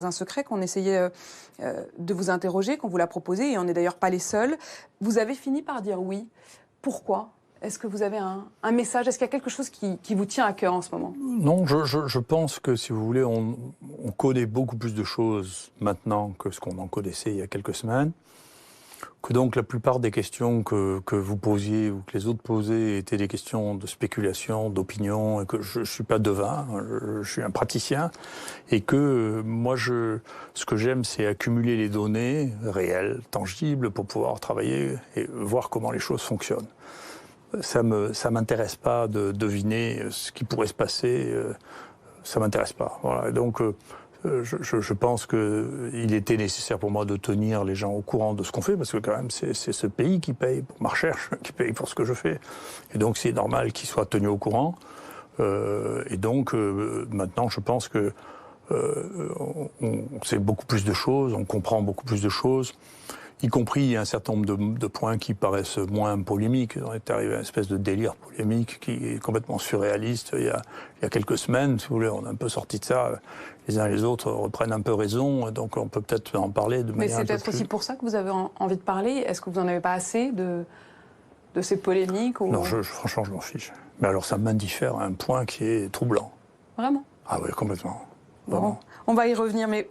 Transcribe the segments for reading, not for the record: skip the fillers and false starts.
Un secret qu'on essayait de vous interroger, qu'on vous l'a proposé, et on n'est d'ailleurs pas les seuls. Vous avez fini par dire oui. Pourquoi? Est-ce que vous avez un message? Est-ce qu'il y a quelque chose qui vous tient à cœur en ce moment? Non, je pense que, si vous voulez, on connaît beaucoup plus de choses maintenant que ce qu'on en connaissait il y a quelques semaines. Que donc la plupart des questions que vous posiez ou que les autres posaient étaient des questions de spéculation, d'opinion, et que je suis pas devin, je suis un praticien, et que moi ce que j'aime, c'est accumuler les données réelles, tangibles, pour pouvoir travailler et voir comment les choses fonctionnent. Ça m'intéresse pas de deviner ce qui pourrait se passer, ça m'intéresse pas. Voilà. Et donc je pense qu'il était nécessaire pour moi de tenir les gens au courant de ce qu'on fait, parce que quand même c'est ce pays qui paye pour ma recherche, qui paye pour ce que je fais. Et donc c'est normal qu'ils soient tenus au courant. Et donc maintenant je pense que on sait beaucoup plus de choses, on comprend beaucoup plus de choses, y compris un certain nombre de points qui paraissent moins polémiques. On est arrivé à une espèce de délire polémique qui est complètement surréaliste. Il y a quelques semaines, si vous voulez, on a un peu sorti de ça. Les uns et les autres reprennent un peu raison, donc on peut peut-être en parler de manière. Mais c'est peut-être aussi pour ça que vous avez envie de parler. Est-ce que vous n'en avez pas assez de ces polémiques ou... Non, franchement, je m'en fiche. Mais alors, ça m'indiffère à un point qui est troublant. Vraiment? Ah oui, complètement. Bon, on va y revenir, mais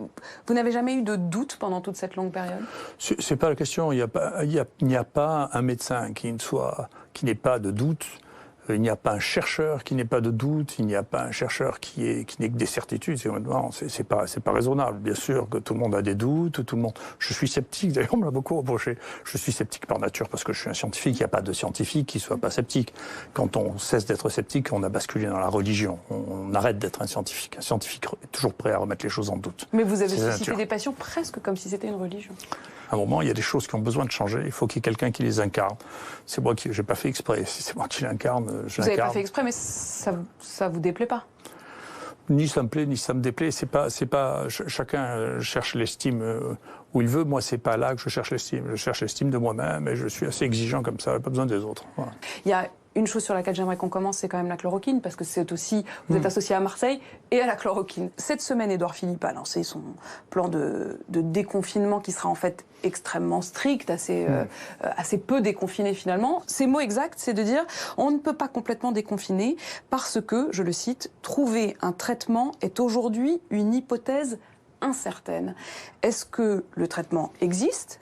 vous n'avez jamais eu de doute pendant toute cette longue période? C'est pas la question. Il n'y a pas un médecin qui n'ait pas de doute. Il n'y a pas un chercheur qui n'ait pas de doute. Il n'y a pas un chercheur qui n'ait que des certitudes. C'est pas raisonnable. Bien sûr que tout le monde a des doutes. Tout le monde. Je suis sceptique. D'ailleurs, on me l'a beaucoup reproché. Je suis sceptique par nature parce que je suis un scientifique. Il n'y a pas de scientifique qui soit pas sceptique. Quand on cesse d'être sceptique, on a basculé dans la religion. On arrête d'être un scientifique. Un scientifique est toujours prêt à remettre les choses en doute. Mais vous avez suscité des passions presque comme si c'était une religion. À un moment, il y a des choses qui ont besoin de changer. Il faut qu'il y ait quelqu'un qui les incarne. C'est moi qui, j'ai pas fait exprès. Si c'est moi qui l'incarne, je l'incarne. Vous n'avez pas fait exprès, mais ça vous déplaît pas? Ni ça me plaît, ni ça me déplaît. C'est pas. Chacun cherche l'estime où il veut. Moi, c'est pas là que je cherche l'estime. Je cherche l'estime de moi-même, et je suis assez exigeant comme ça. Pas besoin des autres. Voilà. Il y a une chose sur laquelle j'aimerais qu'on commence, c'est quand même la chloroquine, parce que c'est aussi, vous êtes associé à Marseille et à la chloroquine. Cette semaine, Édouard Philippe a lancé son plan de déconfinement qui sera en fait extrêmement strict, assez peu déconfiné finalement. Ses mots exacts, c'est de dire on ne peut pas complètement déconfiner parce que, je le cite, trouver un traitement est aujourd'hui une hypothèse incertaine. Est-ce que le traitement existe,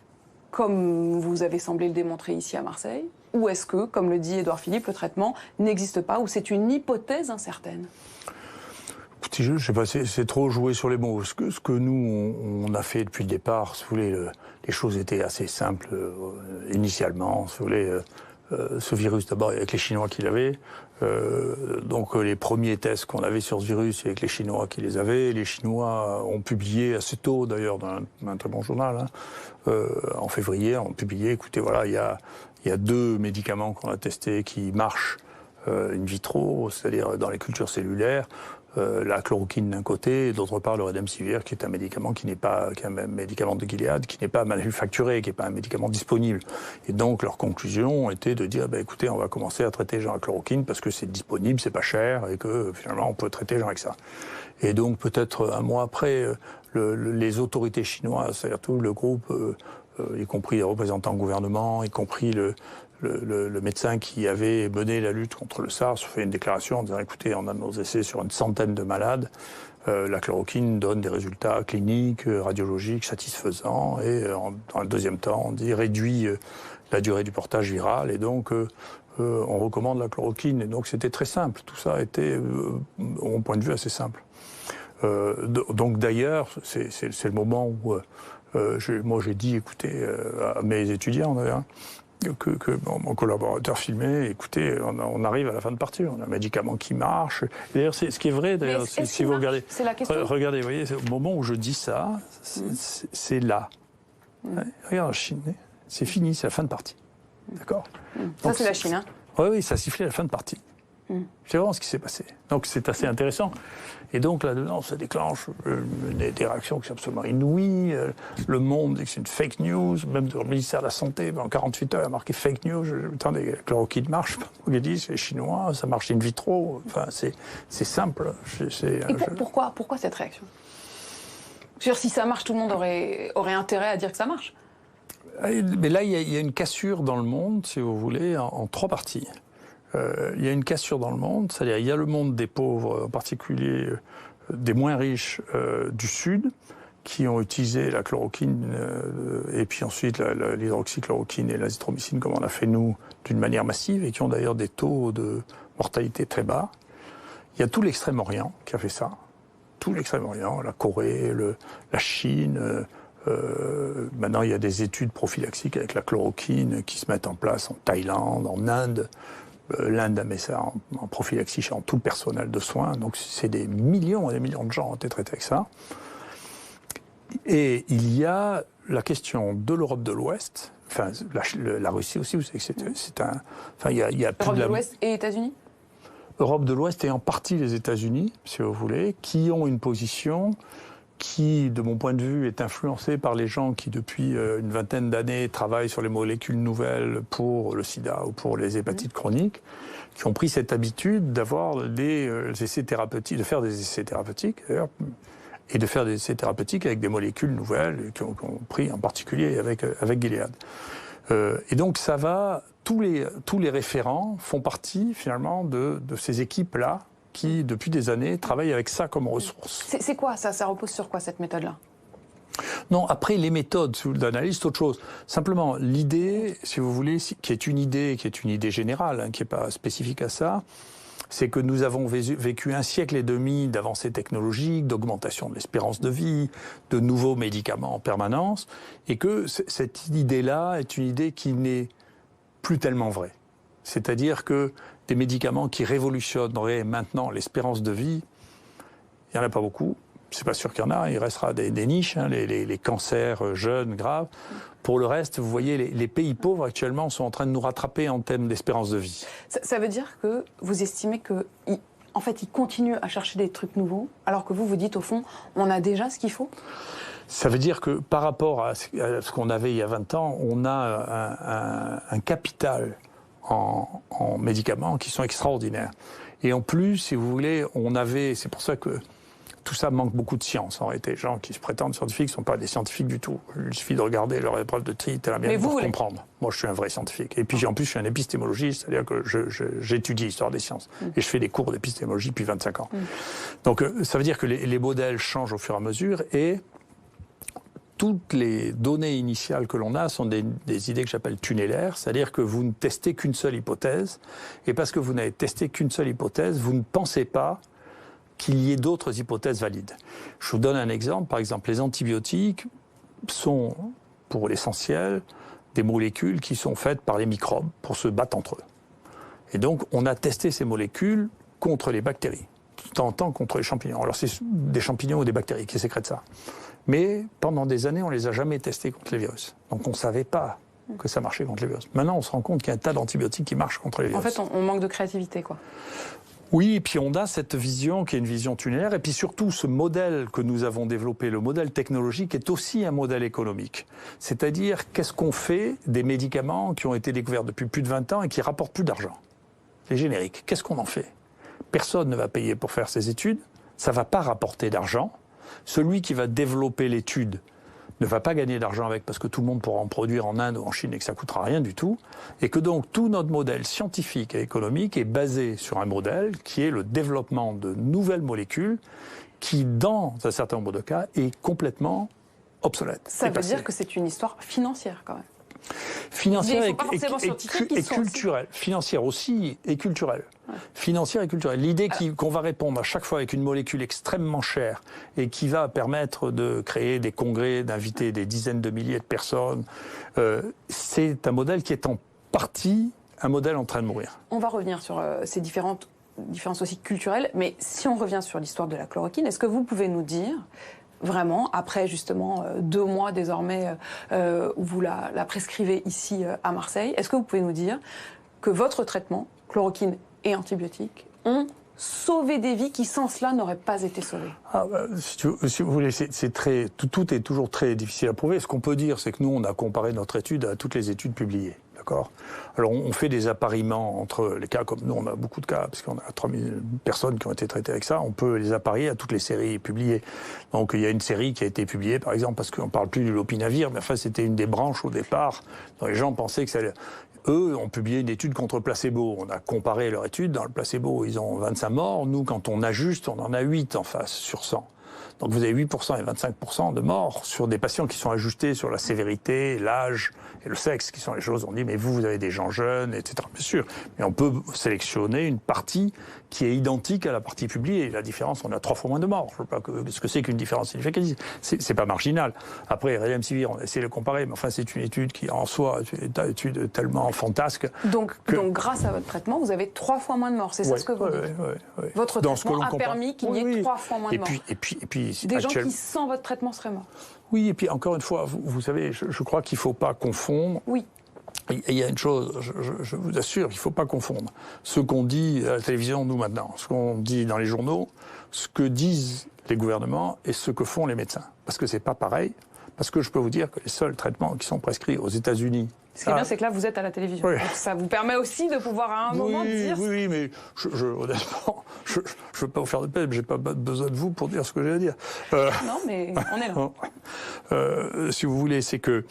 comme vous avez semblé le démontrer ici à Marseille, ou est-ce que, comme le dit Édouard Philippe, le traitement n'existe pas, ou c'est une hypothèse incertaine? Écoutez, je sais pas, c'est trop jouer sur les mots. Ce que nous, on a fait depuis le départ, si vous voulez, les choses étaient assez simples initialement. Si vous voulez, ce virus, d'abord, avec les Chinois qui l'avaient. Donc les premiers tests qu'on avait sur ce virus, c'est avec les Chinois qui les avaient. Les Chinois ont publié assez tôt, d'ailleurs, dans un très bon journal, en février, ont publié, écoutez, voilà, il y a 2 médicaments qu'on a testés qui marchent in vitro, c'est-à-dire dans les cultures cellulaires. La chloroquine d'un côté, et d'autre part le Remdesivir, qui est un médicament qui est un médicament de Gilead, qui n'est pas manufacturé, qui n'est pas un médicament disponible. Et donc leur conclusion était de dire, écoutez, on va commencer à traiter les gens à chloroquine parce que c'est disponible, c'est pas cher, et que finalement on peut traiter les gens avec ça. Et donc peut-être un mois après, les autorités chinoises, c'est-à-dire tout le groupe, y compris les représentants du gouvernement, y compris le médecin qui avait mené la lutte contre le SARS, fait une déclaration en disant, écoutez, on a nos essais sur une centaine de malades, la chloroquine donne des résultats cliniques, radiologiques satisfaisants, et dans un deuxième temps, on dit réduit la durée du portage viral, et donc on recommande la chloroquine. Et donc c'était très simple, tout ça était, de mon point de vue, assez simple. Donc d'ailleurs, c'est le moment où moi j'ai dit, écoutez, à mes étudiants d'ailleurs, que mon collaborateur filmait, écoutez, on arrive à la fin de partie, on a un médicament qui marche. D'ailleurs, ce qui est vrai, d'ailleurs, si vous regardez, c'est la question. Regardez, vous voyez, au moment où je dis ça, c'est là. Ouais, regarde la Chine, c'est fini, c'est la fin de partie. D'accord. Ça, c'est la Chine, hein? Oui, ça a sifflé à la fin de partie. C'est vraiment ce qui s'est passé. Donc c'est assez intéressant. Et donc là-dedans, ça déclenche des réactions qui sont absolument inouïes. Le Monde dit que c'est une fake news. Même le ministère de la Santé, en 48 heures, a marqué fake news. Attendez, la chloroquine marche. Ils disent, c'est chinois, ça marche in vitro. Enfin, c'est simple. Et pourquoi cette réaction? Si ça marche, tout le monde aurait intérêt à dire que ça marche. Mais là, il y a une cassure dans le monde, si vous voulez, en 3 parties. Il y a une cassure dans le monde, c'est-à-dire il y a le monde des pauvres, en particulier des moins riches du Sud, qui ont utilisé la chloroquine et puis ensuite l'hydroxychloroquine et l'azithromycine, comme on a fait nous, d'une manière massive, et qui ont d'ailleurs des taux de mortalité très bas. Il y a tout l'Extrême-Orient qui a fait ça. Tout l'Extrême-Orient, la Corée, la Chine. Maintenant, il y a des études prophylaxiques avec la chloroquine qui se mettent en place en Thaïlande, en Inde. L'Inde a mis ça en prophylaxie chez tout le personnel de soins. Donc, c'est des millions et des millions de gens ont été traités avec ça. Et il y a la question de l'Europe de l'Ouest, enfin la Russie aussi, vous savez que c'est un... Enfin, il y a plus Europe de l'Ouest et États-Unis ? Europe de l'Ouest et en partie les États-Unis, si vous voulez, qui ont une position qui, de mon point de vue, est influencée par les gens qui, depuis une vingtaine d'années, travaillent sur les molécules nouvelles pour le sida ou pour les hépatites chroniques, qui ont pris cette habitude d'avoir des essais thérapeutiques, de faire des essais thérapeutiques, d'ailleurs, et de faire des essais thérapeutiques avec des molécules nouvelles, qui ont pris en particulier avec Gilead. Et donc ça va, tous les référents font partie finalement de ces équipes-là qui, depuis des années, travaillent avec ça comme ressource. C'est quoi ça ? Ça repose sur quoi cette méthode-là ? Non, après les méthodes d'analyse, c'est autre chose. Simplement, l'idée, si vous voulez, qui est une idée générale, hein, qui n'est pas spécifique à ça, c'est que nous avons vécu 1 siècle et demi d'avancées technologiques, d'augmentation de l'espérance de vie, de nouveaux médicaments en permanence, et que cette idée-là est une idée qui n'est plus tellement vraie. C'est-à-dire que des médicaments qui révolutionneraient maintenant l'espérance de vie, il n'y en a pas beaucoup. C'est pas sûr qu'il y en a, il restera des niches, hein, les cancers jeunes, graves. Pour le reste, vous voyez, les pays pauvres actuellement sont en train de nous rattraper en termes d'espérance de vie. Ça veut dire que vous estimez qu'en fait, ils continuent à chercher des trucs nouveaux, alors que vous dites au fond, on a déjà ce qu'il faut ? Ça veut dire que par rapport à ce qu'on avait il y a 20 ans, on a un capital en médicaments qui sont extraordinaires. Et en plus, si vous voulez, c'est pour ça que tout ça manque beaucoup de science en réalité. Les gens qui se prétendent scientifiques ne sont pas des scientifiques du tout. Il suffit de regarder leur épreuve de tri, la mienne, pour comprendre. Moi, je suis un vrai scientifique. Et puis, en plus, je suis un épistémologiste, c'est-à-dire que j'étudie l'histoire des sciences. Et je fais des cours d'épistémologie depuis 25 ans. Donc, ça veut dire que les modèles changent au fur et à mesure et toutes les données initiales que l'on a sont des idées que j'appelle tunnellaires, c'est-à-dire que vous ne testez qu'une seule hypothèse. Et parce que vous n'avez testé qu'une seule hypothèse, vous ne pensez pas qu'il y ait d'autres hypothèses valides. Je vous donne un exemple. Par exemple, les antibiotiques sont, pour l'essentiel, des molécules qui sont faites par les microbes pour se battre entre eux. Et donc, on a testé ces molécules contre les bactéries, tout en temps contre les champignons. Alors, c'est des champignons ou des bactéries qui sécrètent ça. Mais pendant des années, on ne les a jamais testées contre les virus. Donc, on ne savait pas que ça marchait contre les virus. Maintenant, on se rend compte qu'il y a un tas d'antibiotiques qui marchent contre les virus. En fait, on manque de créativité, quoi. Oui, et puis on a cette vision qui est une vision tunnelaire, et puis surtout ce modèle que nous avons développé, le modèle technologique, est aussi un modèle économique. C'est-à-dire, qu'est-ce qu'on fait des médicaments qui ont été découverts depuis plus de 20 ans et qui rapportent plus d'argent ? Les génériques, qu'est-ce qu'on en fait ? Personne ne va payer pour faire ces études, ça ne va pas rapporter d'argent. Celui qui va développer l'étude ne va pas gagner d'argent avec parce que tout le monde pourra en produire en Inde ou en Chine et que ça ne coûtera rien du tout. Et que donc tout notre modèle scientifique et économique est basé sur un modèle qui est le développement de nouvelles molécules qui, dans un certain nombre de cas, est complètement obsolète. Ça veut dire que c'est une histoire financière quand même. Financière et culturelle. Financière aussi et culturelle. Ouais. Financière et culturelle. L'idée qu'on va répondre à chaque fois avec une molécule extrêmement chère et qui va permettre de créer des congrès, d'inviter des dizaines de milliers de personnes, c'est un modèle qui est en partie un modèle en train de mourir. On va revenir sur ces différences aussi culturelles, mais si on revient sur l'histoire de la chloroquine, est-ce que vous pouvez nous dire vraiment, après justement 2 mois désormais où vous la prescrivez ici à Marseille, est-ce que vous pouvez nous dire que votre traitement, chloroquine et antibiotiques, ont sauvé des vies qui sans cela n'auraient pas été sauvées ? Si vous voulez, tout est toujours très difficile à prouver. Ce qu'on peut dire, c'est que nous, on a comparé notre étude à toutes les études publiées. d'accord ? Alors, on fait des appariements entre les cas, comme nous, on a beaucoup de cas, parce qu'on a 3000 personnes qui ont été traitées avec ça, on peut les apparier à toutes les séries publiées. Donc, il y a une série qui a été publiée, par exemple, parce qu'on ne parle plus du lopinavir, mais enfin, c'était une des branches au départ, dont les gens pensaient que ça allait... Eux ont publié une étude contre placebo. On a comparé leur étude. Dans le placebo, ils ont 25 morts. Nous, quand on ajuste, on en a 8 en face sur 100. Donc vous avez 8% et 25% de morts sur des patients qui sont ajustés sur la sévérité, l'âge et le sexe, qui sont les choses. On dit, mais vous avez des gens jeunes, etc. Bien sûr. Mais on peut sélectionner une partie qui est identique à la partie publiée. La différence, on a 3 fois moins de morts. Je ne sais pas ce que c'est qu'une différence significative. C'est pas marginal. Après, Remdesivir, on a essayé de le comparer, mais enfin, c'est une étude qui, en soi, est une étude tellement fantasque. Donc, grâce à votre traitement, vous avez 3 fois moins de morts. C'est ça ce que vous dites. Votre traitement a permis qu'il y ait 3 fois moins de morts. Et puis, des gens qui, sans votre traitement, seraient morts. Oui, et puis encore une fois, vous savez, je crois qu'il ne faut pas confondre. Oui. Il y a une chose, je vous assure, il ne faut pas confondre ce qu'on dit à la télévision, nous maintenant, ce qu'on dit dans les journaux, ce que disent les gouvernements et ce que font les médecins. Parce que ce n'est pas pareil. Parce que je peux vous dire que les seuls traitements qui sont prescrits aux États-Unis... Ce qui est bien, c'est que là, vous êtes à la télévision. Oui. Donc ça vous permet aussi de pouvoir à un moment dire... Oui, mais honnêtement, je ne veux pas vous faire de peine, mais je n'ai pas besoin de vous pour dire ce que j'ai à dire. Non, mais on est là. Si vous voulez, c'est que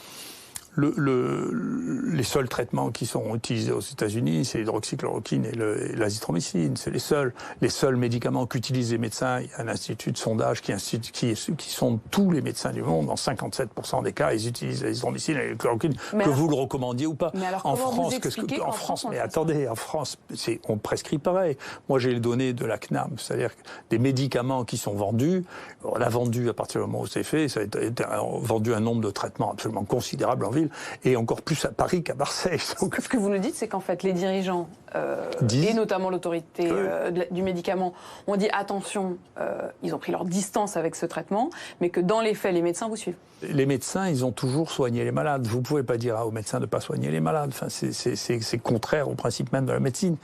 les seuls traitements qui sont utilisés aux États-Unis, c'est l'hydroxychloroquine et l'azithromycine. C'est les seuls médicaments qu'utilisent les médecins. Il y a un institut de sondage qui sonde tous les médecins du monde. Dans 57% des cas, ils utilisent l'azithromycine et la chloroquine, que vous le recommandiez ou pas. Mais alors, en France, mais attendez, en France, on prescrit pareil. Moi, j'ai les données de la CNAM, c'est-à-dire des médicaments qui sont vendus. On a vendu à partir du moment où c'est fait, ça a été vendu un nombre de traitements absolument considérable en ville. Et encore plus à Paris qu'à Marseille. Donc... Ce que vous nous dites, c'est qu'en fait, les dirigeants, et notamment l'autorité du médicament, ont dit attention, ils ont pris leur distance avec ce traitement, mais que dans les faits, les médecins vous suivent. Les médecins, ils ont toujours soigné les malades. Vous ne pouvez pas dire aux médecins de ne pas soigner les malades. Enfin, c'est contraire au principe même de la médecine.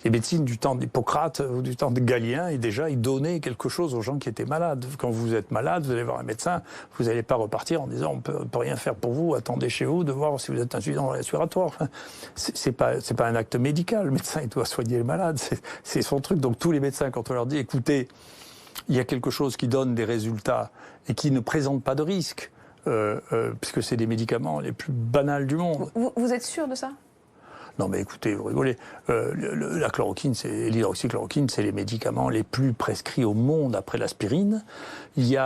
Les médecines du temps d'Hippocrate ou du temps de Galien, et déjà, ils donnaient quelque chose aux gens qui étaient malades. Quand vous êtes malade, vous allez voir un médecin, vous n'allez pas repartir en disant on peut rien faire pour vous, attendez chez vous de voir si vous êtes insuffisant respiratoire. Enfin, c'est pas un acte médical. Le médecin, il doit soigner les malades. C'est son truc. Donc tous les médecins, quand on leur dit écoutez, il y a quelque chose qui donne des résultats et qui ne présente pas de risque, puisque c'est des médicaments les plus banals du monde. Vous êtes sûr de ça ? Non mais écoutez, vous rigolez. La chloroquine, l'hydroxychloroquine, c'est les médicaments les plus prescrits au monde après l'aspirine. Il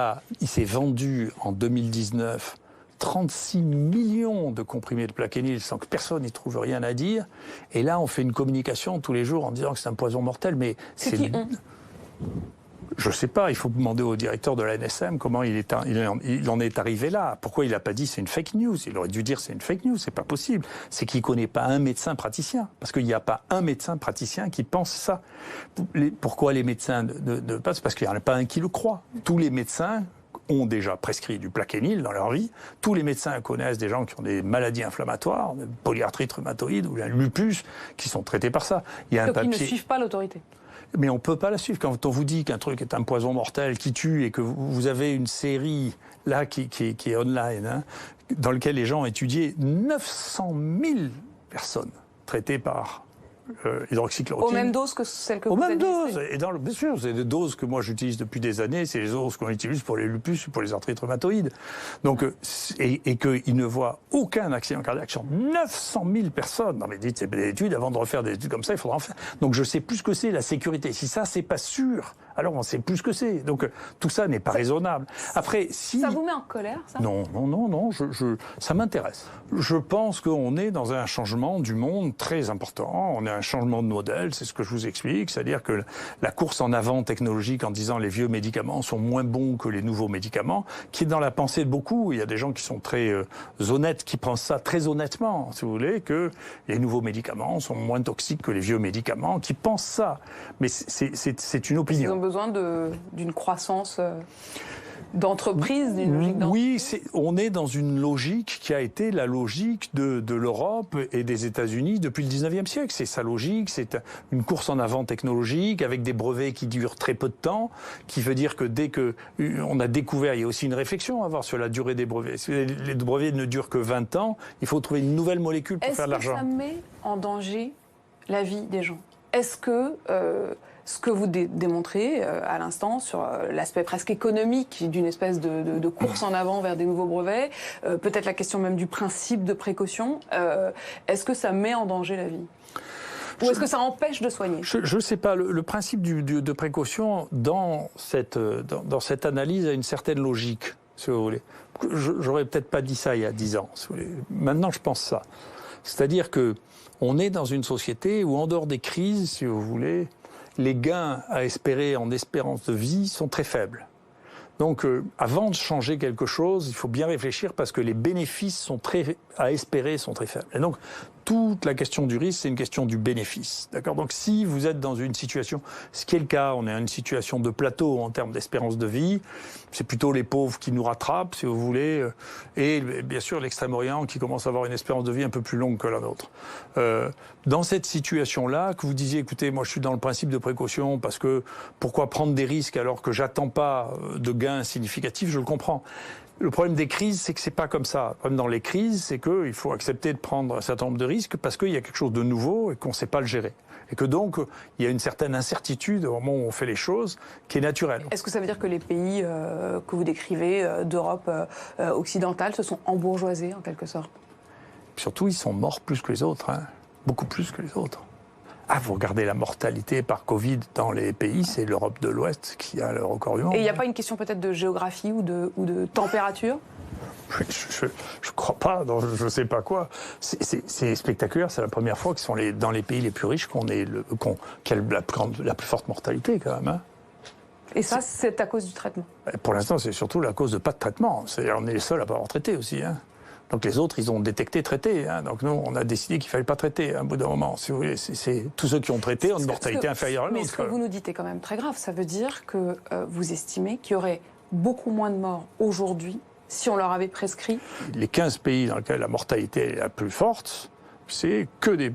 s'est vendu en 2019 36 millions de comprimés de plaquenil sans que personne n'y trouve rien à dire. Et là, on fait une communication tous les jours en disant que c'est un poison mortel. Mais c'est qui on ? Je ne sais pas, il faut demander au directeur de la NSM comment il en est arrivé là. Pourquoi il n'a pas dit c'est une fake news ? Il aurait dû dire c'est une fake news, c'est pas possible. C'est qu'il ne connaît pas un médecin praticien. Parce qu'il n'y a pas un médecin praticien qui pense ça. Pourquoi les médecins ne passent ? Parce qu'il n'y en a pas un qui le croit. Tous les médecins ont déjà prescrit du plaquenil dans leur vie. Tous les médecins connaissent des gens qui ont des maladies inflammatoires, polyarthrite rhumatoïde ou un lupus, qui sont traités par ça. Il y a donc ils ne suivent pas l'autorité. Mais on ne peut pas la suivre. Quand on vous dit qu'un truc est un poison mortel qui tue et que vous avez une série là qui est online, hein, dans laquelle les gens ont étudié 900 000 personnes traitées par hydroxychloroquine. Aux mêmes doses que celles que vous avez utilisées. Aux mêmes doses. Et bien sûr, c'est des doses que moi j'utilise depuis des années. C'est les doses qu'on utilise pour les lupus, pour les arthrites rhumatoïdes. Donc, et qu'ils ne voient aucun accident cardiaque sur 900 000 personnes. Non mais dites, c'est des études. Avant de refaire des études comme ça, il faudra en faire. Donc je sais plus ce que c'est la sécurité. Si ça, c'est pas sûr, alors on sait plus ce que c'est. Donc tout ça n'est pas raisonnable. Après, si... Ça vous met en colère, ça ? Non, ça m'intéresse. Je pense qu'on est dans un changement du monde très important. On a un changement de modèle, c'est ce que je vous explique, c'est-à-dire que la course en avant technologique en disant les vieux médicaments sont moins bons que les nouveaux médicaments, qui est dans la pensée de beaucoup. Il y a des gens qui sont très honnêtes, qui pensent ça très honnêtement, si vous voulez, que les nouveaux médicaments sont moins toxiques que les vieux médicaments, qui pensent ça. Mais c'est une opinion. Ils ont besoin d'une croissance d'entreprise, d'une logique d'entreprise. Oui, on est dans une logique qui a été la logique de l'Europe et des États-Unis depuis le 19e siècle. C'est sa logique, c'est une course en avant technologique avec des brevets qui durent très peu de temps, qui veut dire que dès qu'on a découvert, il y a aussi une réflexion à avoir sur la durée des brevets. Si les brevets ne durent que 20 ans, il faut trouver une nouvelle molécule pour faire de l'argent. Est-ce que ça met en danger la vie des gens? Est-ce que ce que vous démontrez à l'instant sur l'aspect presque économique d'une espèce de course en avant vers des nouveaux brevets, peut-être la question même du principe de précaution, est-ce que ça met en danger la vie? Ou est-ce que ça empêche de soigner? Je ne sais pas. Le principe de précaution dans cette analyse a une certaine logique, si vous voulez. J'aurais peut-être pas dit ça il y a 10 ans, si vous voulez. Maintenant, je pense ça. C'est-à-dire que on est dans une société où, en dehors des crises, si vous voulez, les gains à espérer en espérance de vie sont très faibles. Donc, avant de changer quelque chose, il faut bien réfléchir parce que les bénéfices à espérer sont très faibles. Et donc, toute la question du risque, c'est une question du bénéfice. D'accord ? Donc, si vous êtes dans une situation, ce qui est le cas, on est dans une situation de plateau en termes d'espérance de vie, c'est plutôt les pauvres qui nous rattrapent, si vous voulez, et bien sûr l'Extrême-Orient qui commence à avoir une espérance de vie un peu plus longue que la nôtre. Dans cette situation-là, que vous disiez, écoutez, moi je suis dans le principe de précaution parce que pourquoi prendre des risques alors que j'attends pas de gains significatifs, je le comprends. Le problème des crises, c'est que c'est pas comme ça. Le problème dans les crises, c'est qu'il faut accepter de prendre un certain nombre de risques parce qu'il y a quelque chose de nouveau et qu'on ne sait pas le gérer. Et que donc, il y a une certaine incertitude au moment où on fait les choses qui est naturelle. Est-ce que ça veut dire que les pays que vous décrivez d'Europe occidentale se sont embourgeoisés en quelque sorte? Surtout, ils sont morts plus que les autres, hein. Beaucoup plus que les autres. Ah, vous regardez la mortalité par Covid dans les pays, c'est l'Europe de l'Ouest qui a le record du monde. Et il n'y a pas une question peut-être de géographie ou de température? Je ne crois pas, je ne sais pas quoi. C'est spectaculaire, c'est la première fois que dans les pays les plus riches qu'il y a la plus forte mortalité quand même. Hein. Et ça, c'est à cause du traitement? Pour l'instant, c'est surtout à cause de pas de traitement. C'est-à-dire, on est les seuls à pas avoir traité aussi. Hein. Donc les autres, ils ont détecté, traité. Hein. Donc nous, on a décidé qu'il ne fallait pas traiter à un bout d'un moment. Si vous voulez, c'est tous ceux qui ont traité ont une mortalité inférieure à l'autre. Mais ce que vous nous dites est quand même très grave. Ça veut dire que vous estimez qu'il y aurait beaucoup moins de morts aujourd'hui si on leur avait prescrit? Les 15 pays dans lesquels la mortalité est la plus forte, c'est que des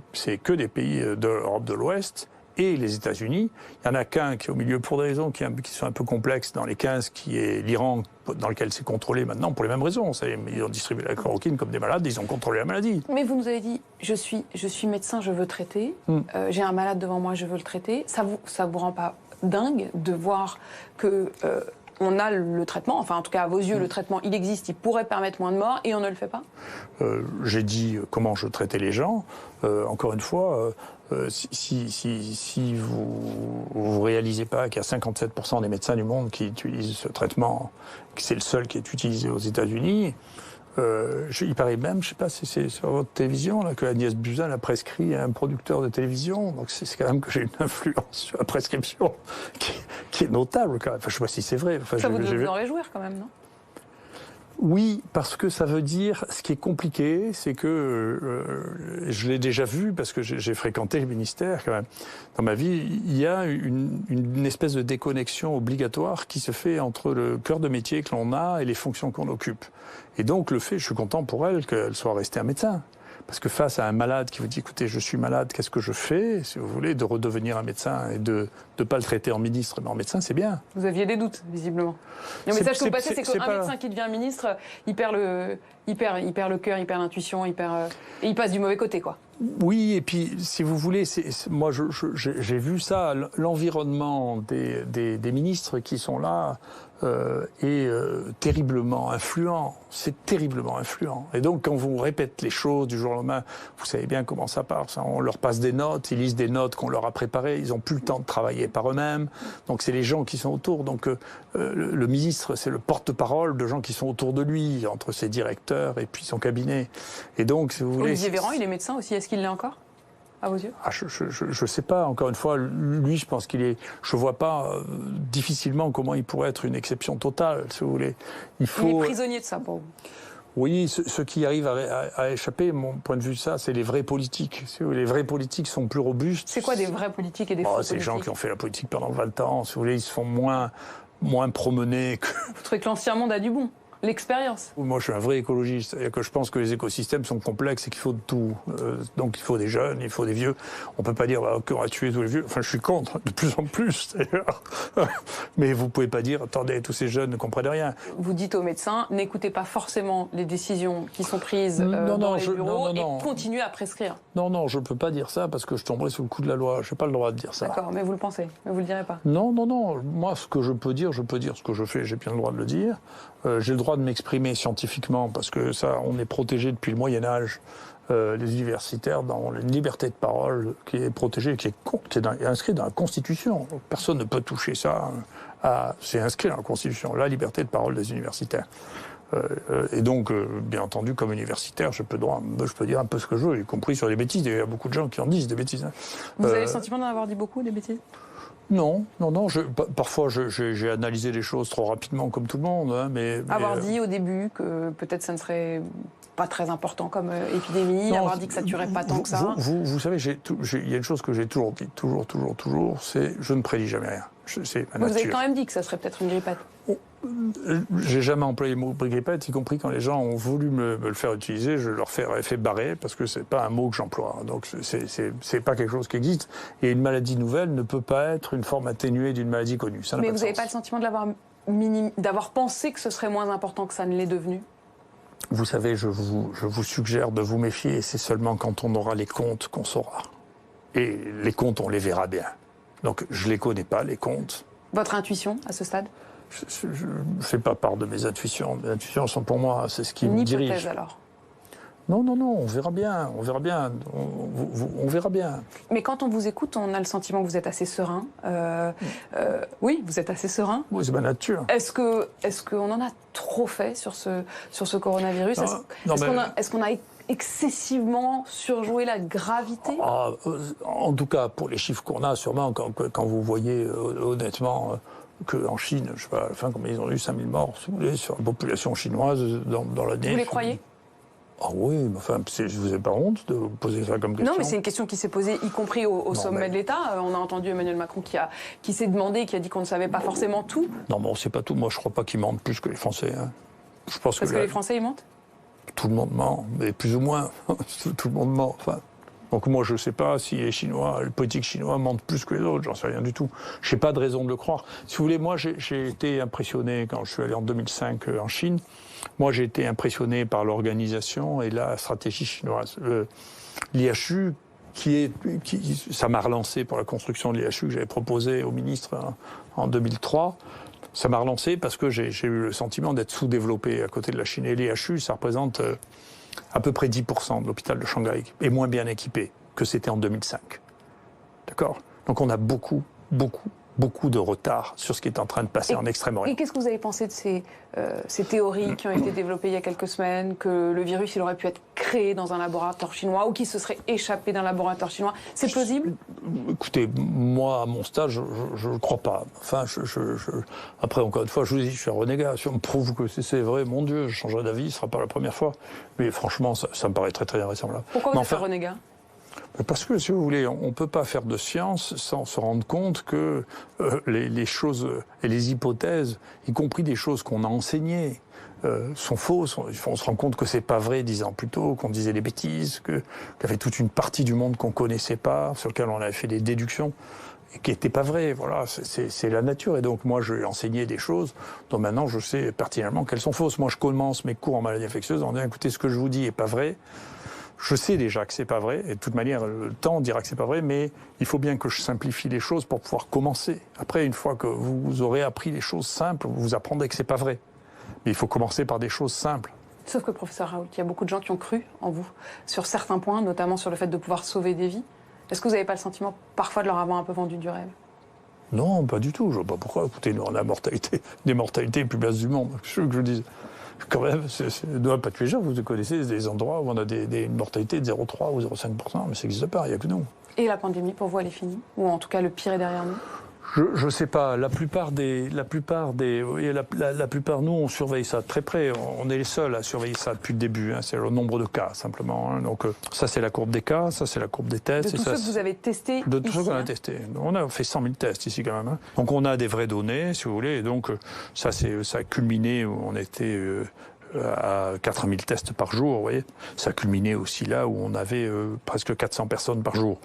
pays de l'Europe de l'Ouest et les États-Unis. Il n'y en a qu'un qui est au milieu pour des raisons qui sont un peu complexes dans les 15, qui est l'Iran, dans lequel c'est contrôlé maintenant pour les mêmes raisons. Ils ont distribué la chloroquine comme des malades, ils ont contrôlé la maladie. Mais vous nous avez dit, je suis médecin, je veux traiter, j'ai un malade devant moi, je veux le traiter. Ça vous rend pas dingue de voir que on a le traitement, enfin en tout cas à vos yeux, le traitement il existe, il pourrait permettre moins de morts et on ne le fait pas? J'ai dit comment je traitais les gens. Encore une fois, si vous réalisez pas qu'il y a 57% des médecins du monde qui utilisent ce traitement, que c'est le seul qui est utilisé aux États-Unis, il paraît même, je sais pas si c'est sur votre télévision, là, que Agnès Buzyn a prescrit à un producteur de télévision. Donc c'est quand même que j'ai une influence sur la prescription qui est notable quand même. Enfin, je sais pas si c'est vrai. Enfin, ça vous devez vous en réjouir quand même, non? Oui, parce que ça veut dire, ce qui est compliqué, c'est que, je l'ai déjà vu, parce que j'ai fréquenté le ministère quand même, dans ma vie, il y a une espèce de déconnexion obligatoire qui se fait entre le cœur de métier que l'on a et les fonctions qu'on occupe. Et donc je suis content pour elle qu'elle soit restée un médecin. Parce que face à un malade qui vous dit, écoutez, je suis malade, qu'est-ce que je fais? Si vous voulez, de redevenir un médecin et de ne pas le traiter en ministre, mais en médecin, c'est bien. Vous aviez des doutes, visiblement. Le message que vous passez, c'est qu'un médecin qui devient ministre, il perd le cœur, il perd l'intuition, et il passe du mauvais côté, quoi. Oui, et puis, si vous voulez, moi, j'ai vu ça, l'environnement des ministres qui sont là est terriblement influent. C'est terriblement influent. Et donc, quand vous répète les choses du jour au lendemain, vous savez bien comment ça part. On leur passe des notes, ils lisent des notes qu'on leur a préparées, ils n'ont plus le temps de travailler par eux-mêmes. Donc, c'est les gens qui sont autour. Donc, le ministre, c'est le porte-parole de gens qui sont autour de lui, entre ses directeurs et puis son cabinet. Et donc, si vous voulez... Olivier Véran, il est médecin aussi. Est-ce qu'il l'est encore, à vos yeux? Je sais pas. Encore une fois, lui, je pense qu'il est... Je vois pas difficilement comment il pourrait être une exception totale, si vous voulez. Il est prisonnier de ça, pour vous? Oui, ceux qui arrivent à échapper, mon point de vue, ça, c'est les vrais politiques. Si vous voulez, les vrais politiques sont plus robustes. C'est quoi des vrais politiques et des faux politiques? C'est les gens qui ont fait la politique pendant 20 ans. Si vous voulez, ils se font moins moins promené que... Vous trouvez que l'ancien monde a du bon? L'expérience. Moi, je suis un vrai écologiste. C'est-à-dire que je pense que les écosystèmes sont complexes et qu'il faut de tout. Donc, il faut des jeunes, il faut des vieux. On peut pas dire qu'on va tuer tous les vieux. Enfin, je suis contre, de plus en plus, d'ailleurs. Mais vous pouvez pas dire, attendez, tous ces jeunes ne comprennent rien. Vous dites aux médecins, n'écoutez pas forcément les décisions qui sont prises dans les bureaux et continuez à prescrire. Non, je peux pas dire ça parce que je tomberai sous le coup de la loi. Je n'ai pas le droit de dire ça. D'accord, mais vous le pensez, mais vous le direz pas. Non. Moi, ce que je peux dire ce que je fais. J'ai bien le droit de le dire. J'ai le droit de m'exprimer scientifiquement parce que ça, on est protégé depuis le Moyen-Âge, les universitaires, dans une liberté de parole qui est protégée, qui est inscrite dans la Constitution. Personne ne peut toucher ça. C'est inscrit dans la Constitution, la liberté de parole des universitaires. Et donc, bien entendu, comme universitaire, je peux dire un peu ce que je veux, y compris sur les bêtises. Il y a beaucoup de gens qui en disent des bêtises. Hein. Vous avez le sentiment d'en avoir dit beaucoup, des bêtises ? Non. Parfois, j'ai analysé les choses trop rapidement, comme tout le monde. Hein, mais avoir dit au début que peut-être ça ne serait pas très important comme épidémie, avoir dit que ça ne tuerait pas tant que ça. Vous savez, il y a une chose que j'ai toujours dit, toujours, c'est je ne prédis jamais rien. C'est ma nature. Vous avez quand même dit que ça serait peut-être une grippette. J'ai jamais employé le mot grippette, y compris quand les gens ont voulu me le faire utiliser, je leur ai fait barrer parce que c'est pas un mot que j'emploie. Donc c'est pas quelque chose qui existe. Et une maladie nouvelle ne peut pas être une forme atténuée d'une maladie connue. Ça n'a Mais pas de vous n'avez sens. pas le sentiment d'avoir pensé que ce serait moins important que ça ne l'est devenu? Vous savez, je vous suggère de vous méfier, et c'est seulement quand on aura les comptes qu'on saura. Et les comptes, on les verra bien. Donc je les connais pas, les comptes. Votre intuition à ce stade? Je ne fais pas part de mes intuitions. Mes intuitions sont pour moi, c'est ce qui me dirige. Une hypothèse alors? Non, on verra bien, on verra bien. Mais quand on vous écoute, on a le sentiment que vous êtes assez serein. Oui, vous êtes assez serein. Oui, c'est ma nature. Est-ce qu'on en a trop fait sur ce coronavirus? Est-ce qu'on a excessivement surjoué la gravité? En tout cas, pour les chiffres qu'on a, sûrement, quand vous voyez honnêtement qu'en Chine, je sais pas, comme ils ont eu 5000 morts, si vous voulez, sur la population chinoise dans l'année. Vous les croyez? Ah oui, mais enfin, je vous ai pas honte de vous poser ça comme question. Non, mais c'est une question qui s'est posée, y compris au sommet de l'État. On a entendu Emmanuel Macron qui s'est demandé, qui a dit qu'on ne savait pas forcément tout. Non, mais on ne sait pas tout. Moi, je ne crois pas qu'ils mentent plus que les Français. Hein. Je pense Parce que les Français, ils mentent? Tout le monde ment, mais plus ou moins. Tout le monde ment. Enfin, donc moi, je ne sais pas si les politiques chinois mentent plus que les autres. J'en sais rien du tout. Je n'ai pas de raison de le croire. Si vous voulez, moi, j'ai été impressionné quand je suis allé en 2005 en Chine. Moi, j'ai été impressionné par l'organisation et la stratégie chinoise. L'IHU, ça m'a relancé pour la construction de l'IHU que j'avais proposé au ministre en 2003. Ça m'a relancé parce que j'ai eu le sentiment d'être sous-développé à côté de la Chine. Et l'IHU, ça représente à peu près 10% de l'hôpital de Shanghai, et moins bien équipé que c'était en 2005. D'accord ? Donc on a beaucoup de retard sur ce qui est en train de passer en Extrême-Orient. Et qu'est-ce que vous avez pensé de ces théories qui ont été développées il y a quelques semaines, que le virus il aurait pu être créé dans un laboratoire chinois ou qu'il se serait échappé d'un laboratoire chinois? C'est plausible? Écoutez, moi, à mon stade, je ne crois pas. Enfin, après, encore une fois, je vous dis, je suis un renégat. Si on me prouve que c'est vrai, mon Dieu, je changerai d'avis, ce ne sera pas la première fois. Mais franchement, ça me paraît très, très invraisemblable. Pourquoi vous êtes un renégat? Parce que, si vous voulez, on ne peut pas faire de science sans se rendre compte que les choses et les hypothèses, y compris des choses qu'on a enseignées, sont fausses. On se rend compte que c'est pas vrai 10 ans plus tôt, qu'on disait des bêtises, qu'il y avait toute une partie du monde qu'on connaissait pas, sur lequel on avait fait des déductions, et qui n'étaient pas vraies. Voilà, c'est la nature. Et donc, moi, j'ai enseigné des choses dont maintenant je sais pertinemment qu'elles sont fausses. Moi, je commence mes cours en maladie infectieuse en disant, écoutez, ce que je vous dis est pas vrai. Je sais déjà que c'est pas vrai, et de toute manière, le temps dira que c'est pas vrai, mais il faut bien que je simplifie les choses pour pouvoir commencer. Après, une fois que vous aurez appris les choses simples, vous apprendrez que c'est pas vrai. Mais il faut commencer par des choses simples. Sauf que, professeur Raoult, il y a beaucoup de gens qui ont cru en vous, sur certains points, notamment sur le fait de pouvoir sauver des vies. Est-ce que vous n'avez pas le sentiment, parfois, de leur avoir un peu vendu du rêve? Non, pas du tout. Je ne vois pas pourquoi. Écoutez, nous, on a des mortalités les plus basses du monde. Je veux que je dise. Quand même, ne doit pas tuer les gens. Vous connaissez des endroits où on a une mortalité de 0,3 ou 0,5%, mais ça n'existe pas, il n'y a que nous. Et la pandémie, pour vous, elle est finie? Ou en tout cas, le pire est derrière nous? Je ne sais pas. La plupart, nous, on surveille ça de très près. On est les seuls à surveiller ça depuis le début. Hein. C'est le nombre de cas, simplement. Hein. Donc, ça, c'est la courbe des cas, ça, c'est la courbe des tests. De tous ceux que vous avez testés De tous ceux qu'on a hein. testés. On a fait 100 000 tests ici, quand même. Hein. Donc, on a des vraies données, si vous voulez. Et donc, ça a culminé où on était à 4000 tests par jour, vous voyez. Ça a culminé aussi là où on avait presque 400 personnes par jour.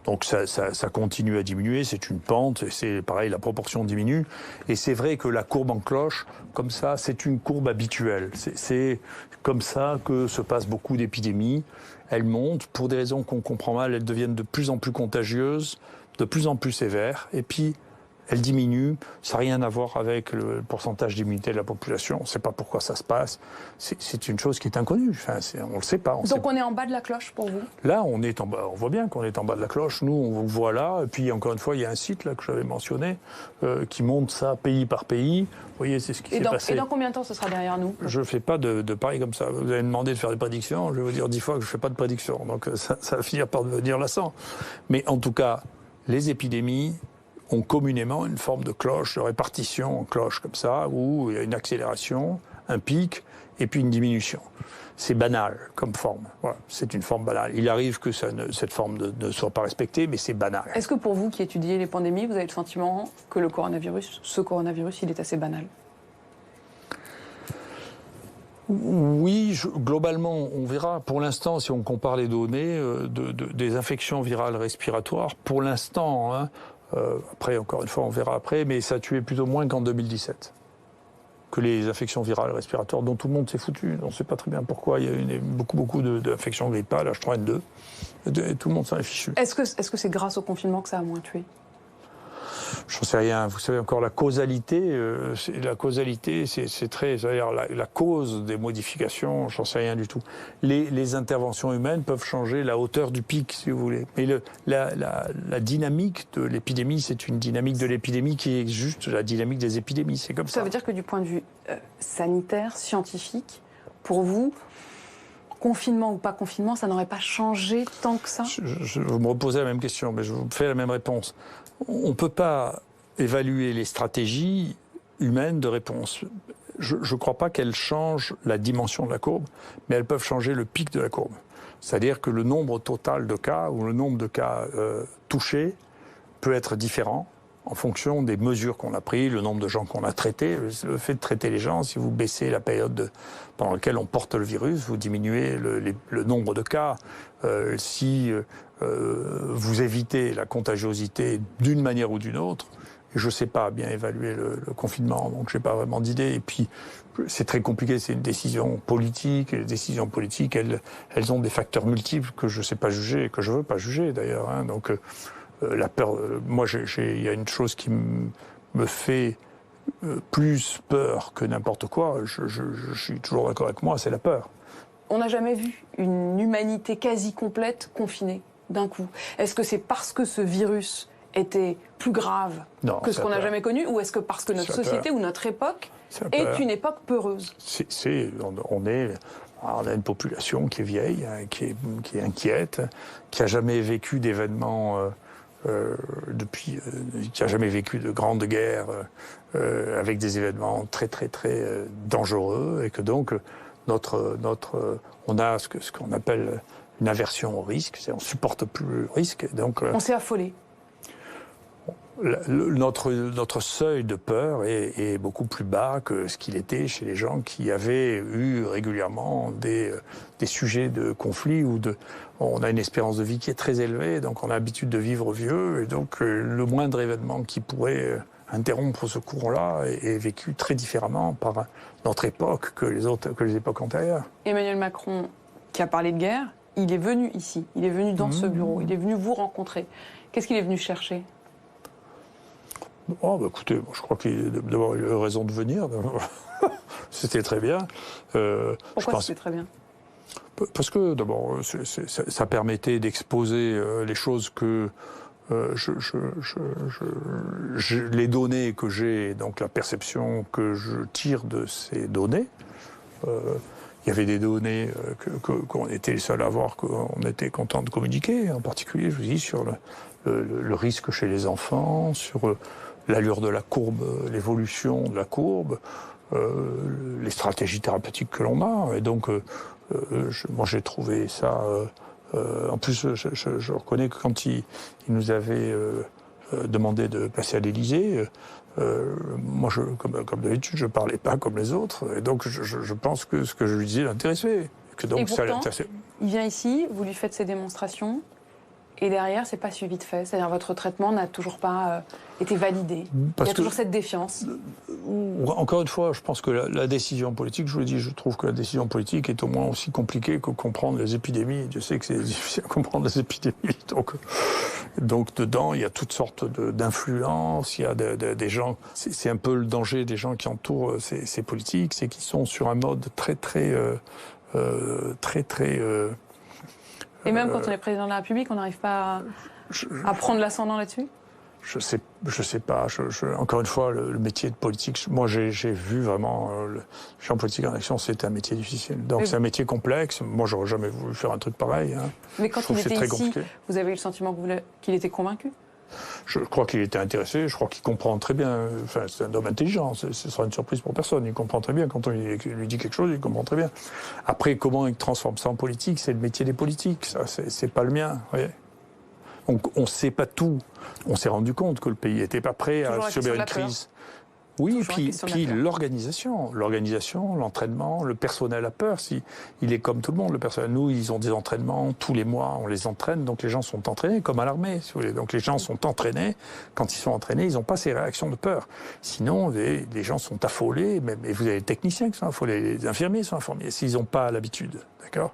Donc ça continue à diminuer, c'est une pente, et c'est pareil, la proportion diminue. Et c'est vrai que la courbe en cloche, comme ça, c'est une courbe habituelle. C'est comme ça que se passent beaucoup d'épidémies. Elles montent, pour des raisons qu'on comprend mal, elles deviennent de plus en plus contagieuses, de plus en plus sévères, et puis elle diminue, ça n'a rien à voir avec le pourcentage d'immunité de la population. On ne sait pas pourquoi ça se passe. C'est une chose qui est inconnue. Enfin, on ne le sait pas. Donc on est en bas de la cloche pour vous ? Là, on est en bas. On voit bien qu'on est en bas de la cloche. Nous, on vous voit là. Et puis, encore une fois, il y a un site là que j'avais mentionné qui montre ça pays par pays. Vous voyez, c'est ce qui s'est passé. Et dans combien de temps ce sera derrière nous ? Je ne fais pas de pareil comme ça. Vous avez demandé de faire des prédictions. Je vais vous dire 10 fois que je ne fais pas de prédictions. Donc ça va finir par devenir lassant. Mais en tout cas, les épidémies ont communément une forme de cloche, de répartition en cloche comme ça, où il y a une accélération, un pic, et puis une diminution. C'est banal comme forme. Voilà, c'est une forme banale. Il arrive que cette forme ne soit pas respectée, mais c'est banal. Est-ce que pour vous qui étudiez les pandémies, vous avez le sentiment que ce coronavirus, il est assez banal ? Oui, globalement, on verra. Pour l'instant, si on compare les données des infections virales respiratoires, pour l'instant, hein, après, encore une fois, on verra après, mais ça tuait plutôt moins qu'en 2017. Que les infections virales respiratoires dont tout le monde s'est foutu. On ne sait pas très bien pourquoi. Il y a eu beaucoup d'infections grippales, H3N2. Et tout le monde s'en est fichu. Est-ce que c'est grâce au confinement que ça a moins tué ? J'en sais rien. Vous savez encore la causalité. C'est très. C'est-à-dire la cause des modifications. J'en sais rien du tout. Les interventions humaines peuvent changer la hauteur du pic, si vous voulez. Mais la dynamique de l'épidémie, c'est une dynamique de l'épidémie qui est juste la dynamique des épidémies. C'est comme ça. Ça veut dire que du point de vue sanitaire, scientifique, pour vous, confinement ou pas confinement, ça n'aurait pas changé tant que ça ? Je me reposais la même question, mais je vous fais la même réponse. On ne peut pas évaluer les stratégies humaines de réponse. Je ne crois pas qu'elles changent la dimension de la courbe, mais elles peuvent changer le pic de la courbe. C'est-à-dire que le nombre total de cas ou le nombre de cas touchés peut être différent en fonction des mesures qu'on a prises, le nombre de gens qu'on a traités. Le fait de traiter les gens, si vous baissez la période pendant laquelle on porte le virus, vous diminuez le nombre de cas. Si vous évitez la contagiosité d'une manière ou d'une autre, je ne sais pas bien évaluer le confinement, donc je n'ai pas vraiment d'idée. Et puis, c'est très compliqué, c'est une décision politique. Et les décisions politiques, elles ont des facteurs multiples que je ne sais pas juger, que je ne veux pas juger d'ailleurs. Hein. Donc, la peur, moi, il y a une chose qui me fait plus peur que n'importe quoi, je suis toujours d'accord avec moi, c'est la peur. On n'a jamais vu une humanité quasi complète confinée d'un coup. Est-ce que c'est parce que ce virus était plus grave que ce qu'on n'a jamais connu, ou est-ce que parce que notre société ou notre époque est une époque peureuse ? On a une population qui est vieille, qui est inquiète, qui n'a jamais vécu d'événements qui n'a jamais vécu de grandes guerres avec des événements très très très dangereux, et que donc on a ce qu'on appelle une aversion au risque, on supporte plus le risque. Donc on s'est affolé. Notre seuil de peur est beaucoup plus bas que ce qu'il était chez les gens qui avaient eu régulièrement des sujets de conflit on a une espérance de vie qui est très élevée, donc on a l'habitude de vivre vieux, et donc le moindre événement qui pourrait interrompre ce courant-là est vécu très différemment par notre époque que les époques antérieures. Emmanuel Macron, qui a parlé de guerre, il est venu ici, il est venu dans ce bureau, il est venu vous rencontrer. Qu'est-ce qu'il est venu chercher ? Écoutez, je crois qu'il a d'abord eu raison de venir. C'était très bien. Pourquoi c'était très bien ? Parce que d'abord, ça permettait d'exposer les choses que les données que j'ai, donc la perception que je tire de ces données. Il y avait des données qu'on était les seuls à avoir, qu'on était content de communiquer, en particulier, je vous dis, sur le risque chez les enfants, sur l'allure de la courbe, l'évolution de la courbe, les stratégies thérapeutiques que l'on a. Et donc, moi, j'ai trouvé ça... en plus, je reconnais que quand il nous avait demandé de passer à l'Élysée, moi, comme d'habitude, je ne parlais pas comme les autres. Et donc, je pense que ce que je lui disais l'intéressait. Que donc, et pourtant, ça l'intéressait. Il vient ici, vous lui faites ses démonstrations, et derrière, c'est pas suivi de fait. C'est-à-dire votre traitement n'a toujours pas été validé. Il y a toujours cette défiance. Encore une fois, je pense que la décision politique, je vous l'ai dit, je trouve que la décision politique est au moins aussi compliquée que comprendre les épidémies. Je sais que c'est difficile à comprendre les épidémies. Donc dedans, il y a toutes sortes d'influences, il y a des gens... C'est un peu le danger des gens qui entourent ces politiques, c'est qu'ils sont sur un mode très... Et même quand on est président de la République, on n'arrive pas à prendre l'ascendant là-dessus ? Je sais pas. Encore une fois, le métier de politique, moi j'ai vu vraiment le champ politique en action, c'est un métier difficile. Donc c'est un métier complexe. Moi, j'aurais jamais voulu faire un truc pareil. Hein. Mais quand il était ici, vous avez eu le sentiment qu'il était convaincu ? Je crois qu'il était intéressé, je crois qu'il comprend très bien. Enfin, c'est un homme intelligent, ce sera une surprise pour personne. Il comprend très bien. Quand on lui dit quelque chose, il comprend très bien. Après, comment il transforme ça en politique, c'est le métier des politiques. Ça, c'est pas le mien. Voyez. Donc, on ne sait pas tout. On s'est rendu compte que le pays n'était pas prêt à subir une crise. Oui, et puis l'organisation, l'entraînement, le personnel a peur. Il est comme tout le monde, le personnel. Nous, ils ont des entraînements tous les mois, on les entraîne, donc les gens sont entraînés, comme à l'armée, si vous voulez. Donc les gens sont entraînés. Quand ils sont entraînés, ils n'ont pas ces réactions de peur. Sinon, les gens sont affolés, et vous avez les techniciens qui sont affolés, les infirmiers sont affolés, s'ils n'ont pas l'habitude. D'accord ?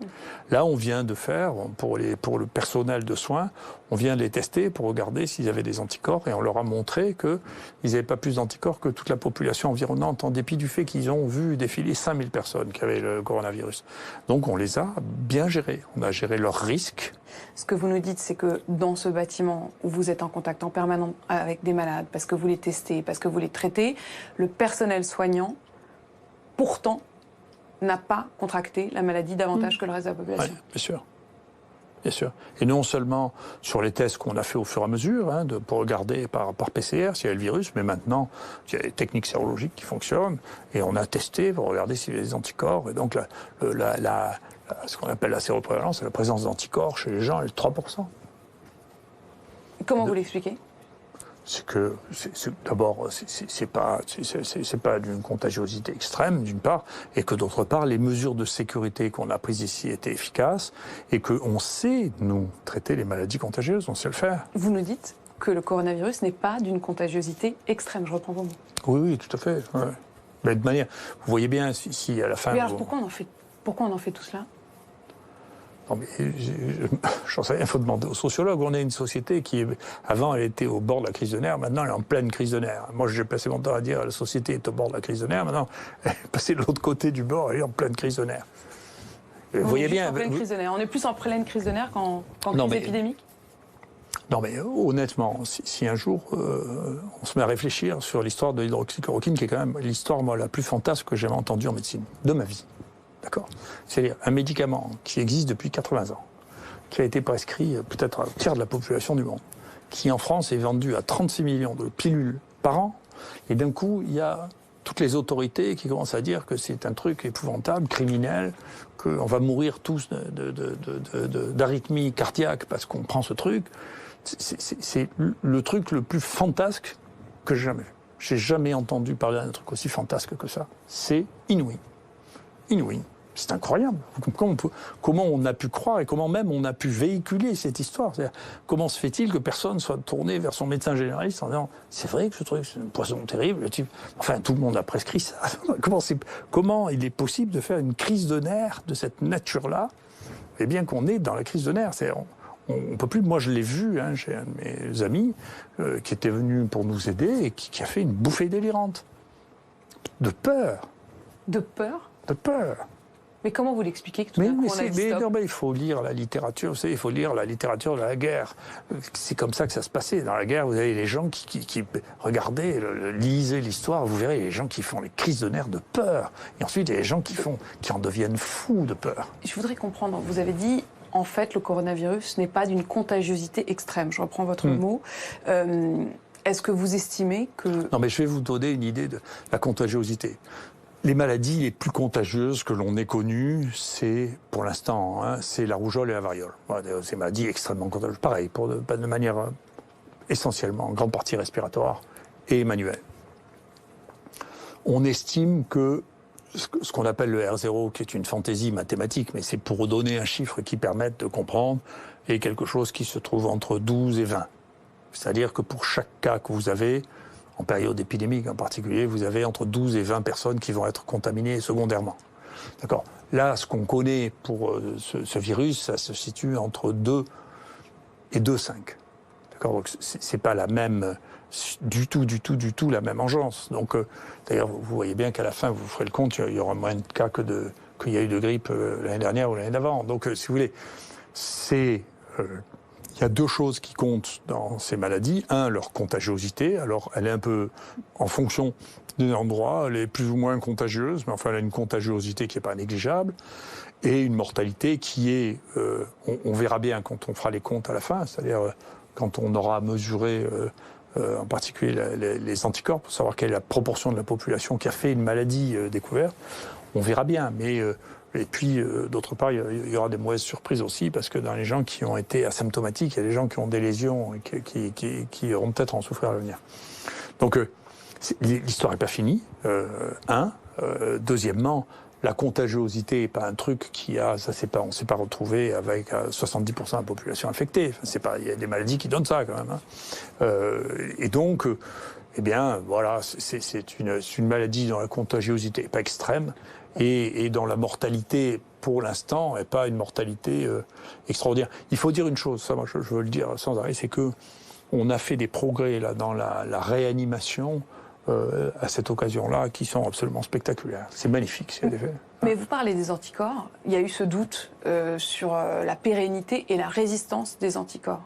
Là, on vient de faire, pour le personnel de soins, on vient de les tester pour regarder s'ils avaient des anticorps, et on leur a montré qu'ils n'avaient pas plus d'anticorps que toute la population environnante, en dépit du fait qu'ils ont vu défiler 5000 personnes qui avaient le coronavirus. Donc on les a bien gérés. On a géré leurs risques. Ce que vous nous dites, c'est que dans ce bâtiment où vous êtes en contact en permanent avec des malades, parce que vous les testez, parce que vous les traitez, le personnel soignant, pourtant, n'a pas contracté la maladie davantage que le reste de la population. Oui, bien sûr. Bien sûr. Et non seulement sur les tests qu'on a fait au fur et à mesure, pour regarder par PCR s'il y a le virus, mais maintenant, il y a des techniques sérologiques qui fonctionnent, et on a testé pour regarder s'il y a des anticorps. Et donc, ce qu'on appelle la séroprévalence, c'est la présence d'anticorps chez les gens, elle est de 3%. Comment vous l'expliquez ? C'est que, d'abord, c'est pas d'une contagiosité extrême, d'une part, et que d'autre part, les mesures de sécurité qu'on a prises ici étaient efficaces, et qu'on sait, nous, traiter les maladies contagieuses, on sait le faire. Vous nous dites que le coronavirus n'est pas d'une contagiosité extrême, je reprends vos mots. Oui, tout à fait. Ouais. Mais de manière, vous voyez bien, si à la fin... Mais alors, pourquoi on en fait tout cela ? Non, mais j'en sais rien, il faut demander aux sociologues. On est une société qui, avant, elle était au bord de la crise de nerfs, maintenant, elle est en pleine crise de nerfs. Moi, j'ai passé mon temps à dire la société est au bord de la crise de nerfs, maintenant, elle est passée de l'autre côté du bord, elle est en pleine crise de nerfs. Vous voyez bien. En pleine crise de nerfs. On est plus en pleine crise de nerfs qu'en crise épidémique ? Non, mais honnêtement, si un jour on se met à réfléchir sur l'histoire de l'hydroxychloroquine, qui est quand même l'histoire, moi, la plus fantasque que j'ai jamais entendue en médecine, de ma vie. D'accord ? C'est-à-dire un médicament qui existe depuis 80 ans, qui a été prescrit peut-être à un tiers de la population du monde, qui en France est vendu à 36 millions de pilules par an, et d'un coup, il y a toutes les autorités qui commencent à dire que c'est un truc épouvantable, criminel, qu'on va mourir tous d'arythmie cardiaque parce qu'on prend ce truc. C'est le truc le plus fantasque que j'ai jamais vu. J'ai jamais entendu parler d'un truc aussi fantasque que ça. C'est inouï. Inouï. C'est incroyable. Comment on a pu croire et comment même on a pu véhiculer cette histoire. Comment se fait-il que personne soit tourné vers son médecin généraliste en disant « c'est vrai que ce truc, c'est un poison terrible ». Enfin, tout le monde a prescrit ça. Comment il est possible de faire une crise de nerfs de cette nature-là, et bien qu'on est dans la crise de nerfs. On peut plus. Moi, je l'ai vu chez un de mes amis qui était venu pour nous aider et qui a fait une bouffée délirante. De peur. De peur ? De peur. Mais comment vous l'expliquez que tout d'un coup on a dit stop ? Il faut lire la littérature, vous savez, il faut lire la littérature de la guerre. C'est comme ça que ça se passait. Dans la guerre, vous avez les gens qui regardez, lisez l'histoire, vous verrez les gens qui font les crises de nerfs de peur. Et ensuite, il y a les gens qui en deviennent fous de peur. Je voudrais comprendre, vous avez dit, en fait, le coronavirus n'est pas d'une contagiosité extrême. Je reprends votre mot. Est-ce que vous estimez que... Non, mais je vais vous donner une idée de la contagiosité. Les maladies les plus contagieuses que l'on ait connues, c'est, pour l'instant, c'est la rougeole et la variole. Voilà, ces maladies extrêmement contagieuses. Pareil, de manière essentiellement, en grande partie respiratoire et manuelle. On estime que ce qu'on appelle le R0, qui est une fantaisie mathématique, mais c'est pour donner un chiffre qui permette de comprendre, est quelque chose qui se trouve entre 12 et 20. C'est-à-dire que pour chaque cas que vous avez, en période épidémique en particulier, vous avez entre 12 et 20 personnes qui vont être contaminées secondairement. D'accord. Là, ce qu'on connaît pour ce virus, ça se situe entre 2 et 2,5. D'accord. Donc, c'est pas la même, du tout la même engeance. Donc, d'ailleurs, vous voyez bien qu'à la fin, vous ferez le compte, il y aura moins de cas qu'il y a eu de grippe l'année dernière ou l'année d'avant. Donc, si vous voulez, il y a deux choses qui comptent dans ces maladies. Un, leur contagiosité. Alors, elle est un peu en fonction des endroits. Elle est plus ou moins contagieuse, mais enfin, elle a une contagiosité qui n'est pas négligeable. Et une mortalité qui est... on verra bien quand on fera les comptes à la fin, c'est-à-dire quand on aura mesuré en particulier les anticorps, pour savoir quelle est la proportion de la population qui a fait une maladie découverte. On verra bien, mais... Et puis, d'autre part, il y aura des mauvaises surprises aussi, parce que dans les gens qui ont été asymptomatiques, il y a des gens qui ont des lésions et qui auront peut-être en souffrir à l'avenir. Donc, l'histoire n'est pas finie, deuxièmement, la contagiosité n'est pas un truc on ne s'est pas retrouvé avec 70% de la population infectée. Enfin, il y a des maladies qui donnent ça, quand même. Et donc... eh bien, voilà, c'est une maladie dont la contagiosité n'est pas extrême et dont la mortalité, pour l'instant, n'est pas une mortalité extraordinaire. Il faut dire une chose, ça, moi, je veux le dire sans arrêt, c'est que on a fait des progrès là dans la réanimation à cette occasion-là qui sont absolument spectaculaires. C'est magnifique, c'est des faits. Mais vous parlez des anticorps. Il y a eu ce doute sur la pérennité et la résistance des anticorps.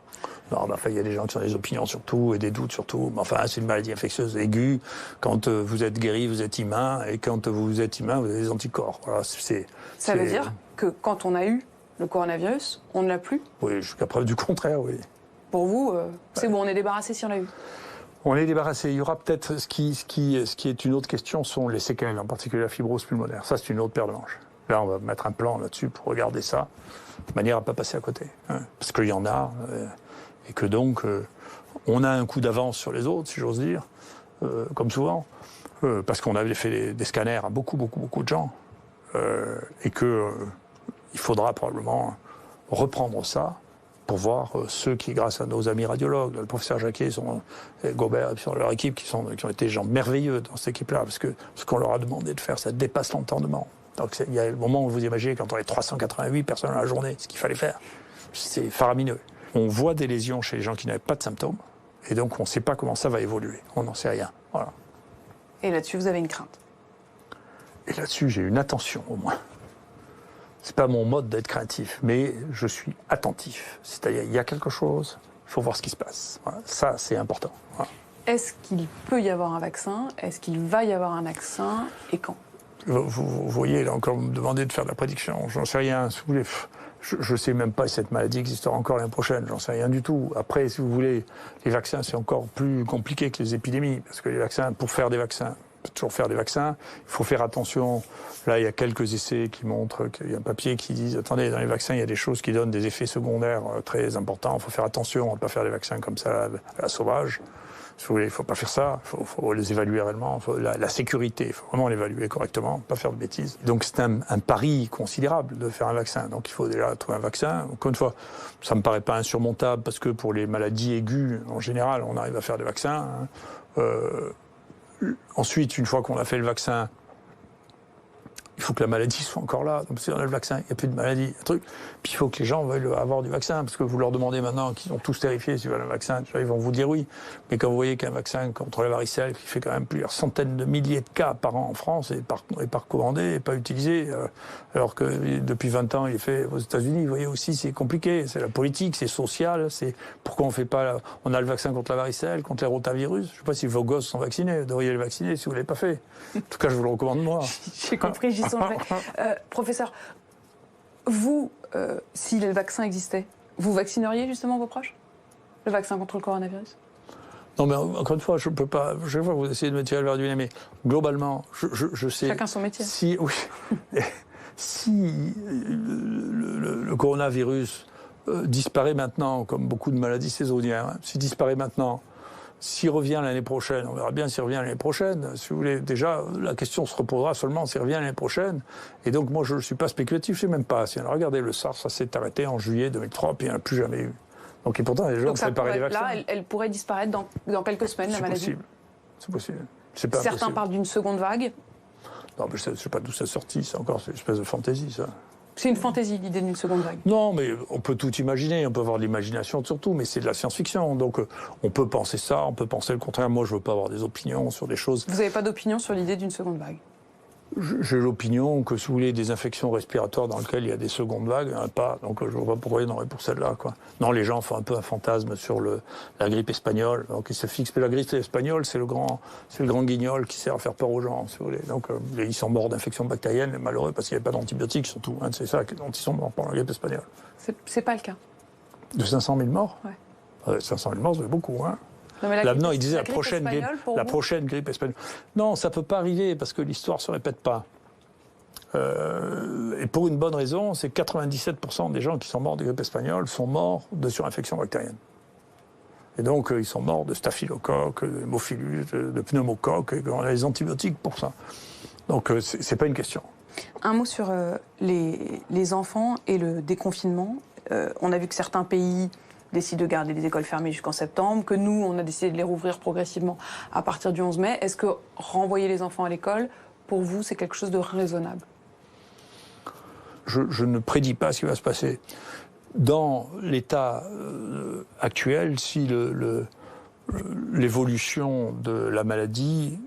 Non, mais enfin, il y a des gens qui ont des opinions sur tout et des doutes sur tout. Mais enfin, c'est une maladie infectieuse aiguë. Quand vous êtes guéri, vous êtes humain. Et quand vous êtes humain, vous avez des anticorps. Voilà, ça veut dire que quand on a eu le coronavirus, on ne l'a plus? Oui, jusqu'à preuve du contraire, oui. Pour vous, c'est bon, on est débarrassé si on l'a eu? On est débarrassé. Il y aura peut-être ce qui est une autre question, sont les séquelles, en particulier la fibrose pulmonaire. Ça, c'est une autre paire de manches. Là, on va mettre un plan là-dessus pour regarder ça, de manière à ne pas passer à côté. Parce qu'il y en a, et que donc, on a un coup d'avance sur les autres, si j'ose dire, comme souvent, parce qu'on avait fait des scanners à beaucoup de gens, et qu'il faudra probablement reprendre ça, pour voir ceux qui, grâce à nos amis radiologues, le professeur Jacquet, Gobert et leur équipe, qui ont été des gens merveilleux dans cette équipe-là, parce que ce qu'on leur a demandé de faire, ça dépasse l'entendement. Donc il y a le moment où vous imaginez, quand on est 388 personnes à la journée, ce qu'il fallait faire, c'est faramineux. On voit des lésions chez les gens qui n'avaient pas de symptômes, et donc on ne sait pas comment ça va évoluer. On n'en sait rien. Voilà. Et là-dessus, vous avez une crainte? Et là-dessus, j'ai une attention, au moins. C'est pas mon mode d'être craintif, mais je suis attentif. C'est-à-dire, il y a quelque chose, il faut voir ce qui se passe. Voilà. Ça, c'est important. Voilà. Est-ce qu'il peut y avoir un vaccin? Est-ce qu'il va y avoir un vaccin? Et quand? Vous voyez, là encore, vous me demandez de faire de la prédiction. J'en sais rien. Si vous voulez, je ne sais même pas si cette maladie existera encore l'année prochaine. J'en sais rien du tout. Après, si vous voulez, les vaccins, c'est encore plus compliqué que les épidémies. Parce que les vaccins, pour faire des vaccins, on peut toujours faire des vaccins. Il faut faire attention. Là, il y a quelques essais qui montrent qu'il y a un papier qui dit, attendez, dans les vaccins, il y a des choses qui donnent des effets secondaires très importants. Il faut faire attention à ne pas faire des vaccins comme ça à la sauvage. Si vous voulez, il ne faut pas faire ça. Il faut les évaluer réellement. La sécurité, il faut vraiment l'évaluer correctement, pas faire de bêtises. Donc c'est un pari considérable de faire un vaccin. Donc il faut déjà trouver un vaccin. Encore une fois, ça ne me paraît pas insurmontable parce que pour les maladies aiguës, en général, on arrive à faire des vaccins. Ensuite, une fois qu'on a fait le vaccin, il faut que la maladie soit encore là. Donc si on a le vaccin, il n'y a plus de maladie, un truc. Puis il faut que les gens veuillent avoir du vaccin, parce que vous leur demandez maintenant qu'ils ont tous terrifiés s'ils veulent un vaccin, ils vont vous dire oui. Mais quand vous voyez qu'un vaccin contre la varicelle, qui fait quand même plusieurs centaines de milliers de cas par an en France, est pas recommandé, et pas utilisé, alors que depuis 20 ans, il est fait aux États-Unis, vous voyez aussi, c'est compliqué. C'est la politique, c'est social, c'est pourquoi on fait pas. On a le vaccin contre la varicelle, contre les rotavirus. Je ne sais pas si vos gosses sont vaccinés, vous devriez les vacciner si vous ne l'avez pas fait. En tout cas, je vous le recommande moi. J'ai compris, j'y songerai. Professeur, vous, si le vaccin existait, vous vaccineriez justement vos proches? Le vaccin contre le coronavirus? Non, mais encore une fois, je ne peux pas. Je vois vous essayez de me tirer le verre du nez, mais globalement, je sais. Chacun son métier. Si, oui, si le coronavirus disparaît maintenant, comme beaucoup de maladies saisonnières, hein, s'il disparaît maintenant, s'il revient l'année prochaine, on verra bien s'il revient l'année prochaine. Si vous voulez, déjà, la question se reposera seulement s'il revient l'année prochaine. Et donc, moi, je ne suis pas spéculatif, je ne sais même pas. Si on a regardé le SARS, ça s'est arrêté en juillet 2003, puis il n'y en a plus jamais eu. Donc, et pourtant, les gens ont préparé des vaccins. Là, elle pourrait disparaître dans quelques semaines, la maladie. C'est possible. C'est pas Certains impossible. parlent d'une seconde vague. Non, mais je ne sais pas d'où ça sorti. C'est encore une espèce de fantaisie, ça. C'est une fantaisie, l'idée d'une seconde vague. Non, mais on peut tout imaginer. On peut avoir de l'imagination surtout, mais c'est de la science-fiction. Donc, on peut penser ça, on peut penser le contraire. Moi, je ne veux pas avoir des opinions sur des choses. Vous n'avez pas d'opinion sur l'idée d'une seconde vague? J'ai l'opinion que, si vous voulez, des infections respiratoires dans lesquelles il y a des secondes vagues, il n'y en a pas. Donc, je ne vois pas pourquoi il y en aurait pour celle-là, quoi. Non, les gens font un peu un fantasme sur la grippe espagnole. Donc, ils se fixent. Mais la grippe espagnole, c'est le grand guignol qui sert à faire peur aux gens, si vous voulez. Donc, ils sont morts d'infections bactériennes, les malheureux, parce qu'il n'y avait pas d'antibiotiques, surtout. Hein, c'est ça dont ils sont morts pour la grippe espagnole. C'est pas le cas. De 500 000 morts? Ouais. 500 000 morts, c'est beaucoup, hein. Non, mais Là, non, il disait la prochaine grippe espagnole. Non, ça ne peut pas arriver parce que l'histoire ne se répète pas. Et pour une bonne raison, c'est 97% des gens qui sont morts de grippe espagnole sont morts de surinfection bactérienne. Et donc, ils sont morts de staphylocoque, de hémophilus, de pneumocoque, et on a les antibiotiques pour ça. Donc, ce n'est pas une question. Un mot sur les enfants et le déconfinement. On a vu que certains pays décident de garder les écoles fermées jusqu'en septembre, que nous, on a décidé de les rouvrir progressivement à partir du 11 mai. Est-ce que renvoyer les enfants à l'école, pour vous, c'est quelque chose de raisonnable? Je ne prédis pas ce qui va se passer. Dans l'état actuel, si l'évolution de la maladie